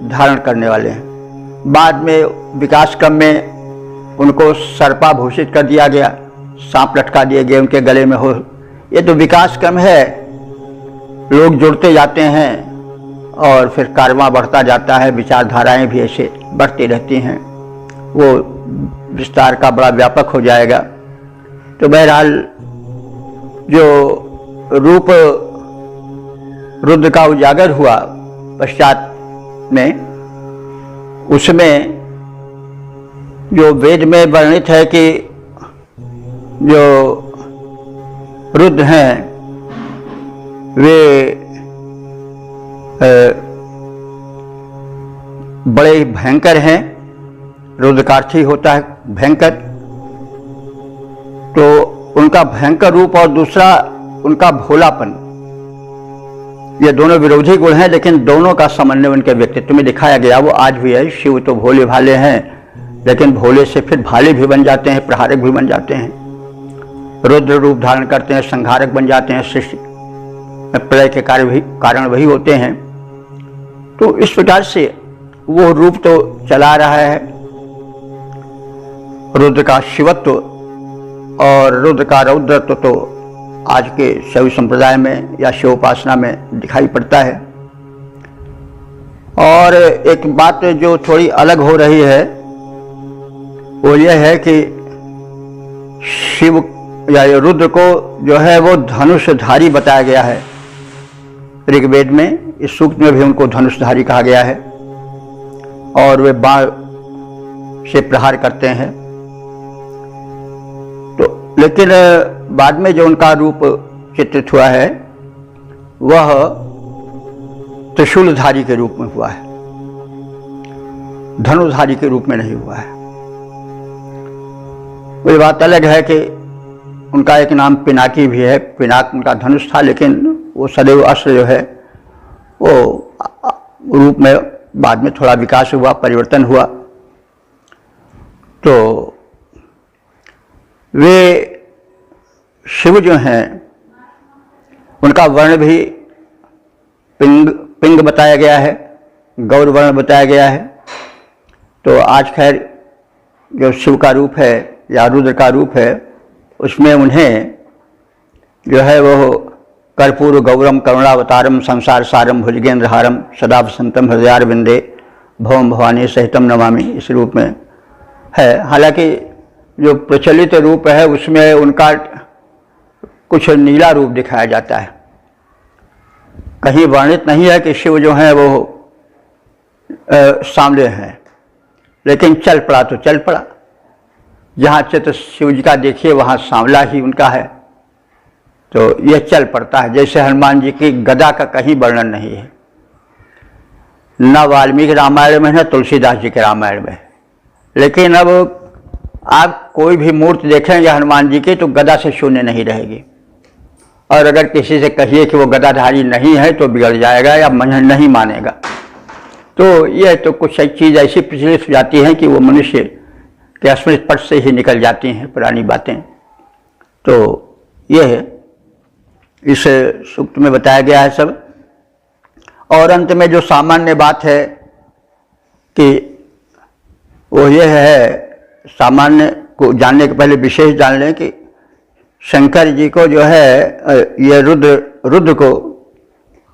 Speaker 1: धारण करने वाले हैं। बाद में विकास क्रम में उनको सर्पाभूषित कर दिया गया, सांप लटका दिए गए उनके गले में हो। ये तो विकास क्रम है, लोग जुड़ते जाते हैं और फिर कारवां बढ़ता जाता है, विचारधाराएं भी ऐसे बढ़ती रहती हैं। वो विस्तार का बड़ा व्यापक हो जाएगा। तो बहरहाल जो रूप रुद्र का उजागर हुआ पश्चात में, उसमें जो वेद में वर्णित है कि जो रुद्र हैं वे बड़े भयंकर हैं। रुद्र का अर्थ ही होता है भयंकर। तो उनका भयंकर रूप और दूसरा उनका भोलापन, ये दोनों विरोधी गुण हैं, लेकिन दोनों का समन्वय उनके व्यक्तित्व में दिखाया गया। वो आज भी है। शिव तो भोले भाले हैं, लेकिन भोले से फिर भाले भी बन जाते हैं, प्रहारक भी बन जाते हैं। रुद्र रूप धारण करते हैं, संहारक बन जाते हैं, सृष्टि प्रलय के कारण वही होते हैं। तो इस प्रकार से वो रूप तो चला रहा है। रुद्र का शिवत्व और रुद्र का रौद्रत्व तो आज के शैव संप्रदाय में या शिव उपासना में दिखाई पड़ता है। और एक बात जो थोड़ी अलग हो रही है वो ये है कि शिव या रुद्र को जो है वो धनुषधारी बताया गया है ऋग्वेद में। इस सूक्त में भी उनको धनुषधारी कहा गया है। और वे बाण से प्रहार करते हैं। तो लेकिन बाद में जो उनका रूप चित्रित हुआ है वह त्रिशूलधारी के रूप में हुआ है, धनुधारी के रूप में नहीं हुआ है। वही बात अलग है कि उनका एक नाम पिनाकी भी है, पिनाक उनका धनुष था, लेकिन वो सदैव अस्त्र जो है वो रूप में बाद में थोड़ा विकास हुआ, परिवर्तन हुआ। तो वे शिव जो हैं उनका वर्ण भी पिंग बताया गया है, गौर वर्ण बताया गया है। तो आज खैर जो शिव का रूप है या रुद्र का रूप है उसमें उन्हें जो है वो कर्पूर गौरम करुणावतारम संसार सारम भुजगेंद्र हारम सदा वसंतम हृदयारविंदे भवम भवानी सहितम नमामि इस रूप में है। हालांकि जो प्रचलित रूप है उसमें उनका कुछ नीला रूप दिखाया जाता है, कहीं वर्णित नहीं है कि शिव जो हैं वो सांवले हैं, लेकिन चल पड़ा तो चल पड़ा। जहाँ चित्र शिव जी का देखिए वहाँ सांवला ही उनका है, तो यह चल पड़ता है। जैसे हनुमान जी की गदा का कहीं वर्णन नहीं है, न वाल्मीकि रामायण में है, तुलसीदास जी के रामायण में है। लेकिन अब आप कोई भी मूर्ति देखेंगे हनुमान जी की तो गदा से शून्य नहीं रहेगी, और अगर किसी से कहिए कि वो गदाधारी नहीं है तो बिगड़ जाएगा या मन नहीं मानेगा। तो यह तो कुछ एक चीज़ ऐसी प्रचलित हो जाती है कि वो मनुष्य के स्मृति पट से ही निकल जाती हैं पुरानी बातें। तो यह इस सूक्त में बताया गया है सब। और अंत में जो सामान्य बात है कि वो ये है, सामान्य को जानने के पहले विशेष जान लें कि शंकर जी को जो है ये रुद्र को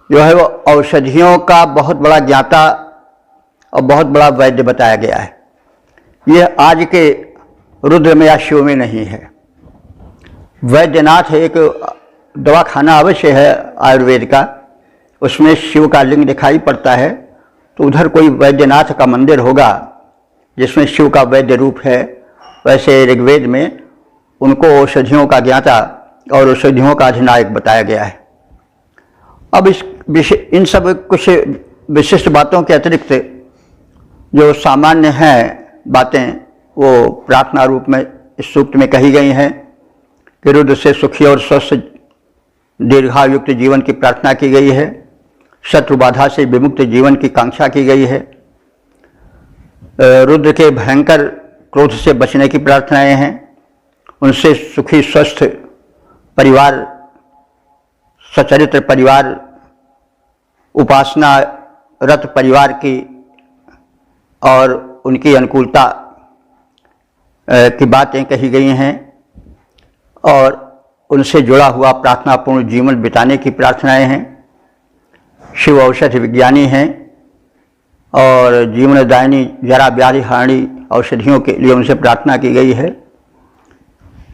Speaker 1: जो है वो औषधियों का बहुत बड़ा ज्ञाता और बहुत बड़ा वैद्य बताया गया है। यह आज के रुद्र में या शिव में नहीं है। वैद्यनाथ एक दवाखाना अवश्य है आयुर्वेद का, उसमें शिव का लिंग दिखाई पड़ता है, तो उधर कोई वैद्यनाथ का मंदिर होगा जिसमें शिव का वैद्य रूप है। वैसे ऋग्वेद में उनको औषधियों का ज्ञाता और औषधियों का अधिनायक बताया गया है। अब इन सब कुछ विशिष्ट बातों के अतिरिक्त जो सामान्य हैं बातें वो प्रार्थना रूप में इस सूक्त में कही गई हैं कि रुद्र से सुखी और स्वस्थ दीर्घायुक्त जीवन की प्रार्थना की गई है, शत्रु बाधा से विमुक्त जीवन की कांक्षा की गई है, रुद्र के भयंकर क्रोध से बचने की प्रार्थनाएं हैं, उनसे सुखी स्वस्थ परिवार, सचरित्र परिवार, उपासना रत परिवार की और उनकी अनुकूलता की बातें कही गई हैं, और उनसे जुड़ा हुआ प्रार्थनापूर्ण जीवन बिताने की प्रार्थनाएं हैं। शिव औषधि विज्ञानी हैं और जीवनदायिनी जरा व्याधि हारणी औषधियों के लिए उनसे प्रार्थना की गई है।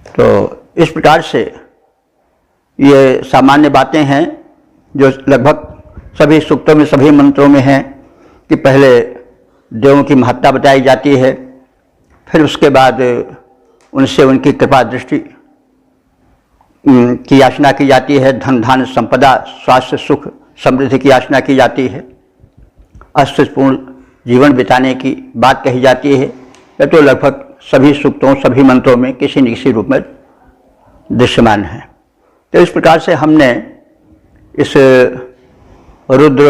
Speaker 1: तो इस प्रकार से ये सामान्य बातें हैं जो लगभग सभी सूक्तों में, सभी मंत्रों में हैं कि पहले देवों की महत्ता बताई जाती है, फिर उसके बाद उनसे उनकी कृपा दृष्टि की याचना की जाती है, धन धान्य संपदा स्वास्थ्य सुख समृद्धि की याचना की जाती है, अस्तित्वपूर्ण जीवन बिताने की बात कही जाती है। यह तो लगभग सभी सूक्तों, सभी मंत्रों में किसी न किसी रूप में दृश्यमान है। तो इस प्रकार से हमने इस रुद्र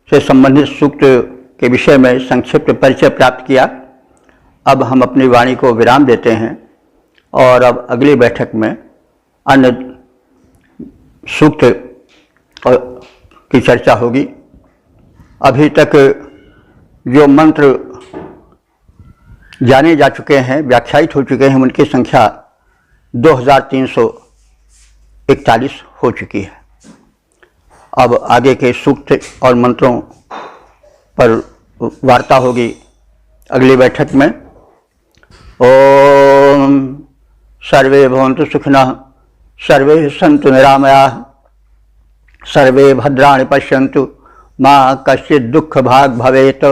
Speaker 1: से संबंधित सूक्त के विषय में संक्षिप्त परिचय प्राप्त किया। अब हम अपनी वाणी को विराम देते हैं और अब अगली बैठक में अन्य सूक्त की चर्चा होगी। अभी तक जो मंत्र जाने जा चुके हैं, व्याख्यायित हो चुके हैं, उनकी संख्या 2341 हो चुकी है। अब आगे के सूक्त और मंत्रों पर वार्ता होगी अगली बैठक में। ओम सर्वे भवन्तु सुखिनः, सर्वे सन्तु निरामयाः, सर्वे भद्राणि पश्यन्तु, मा कश्चित् दुःख भाग् भवेत्।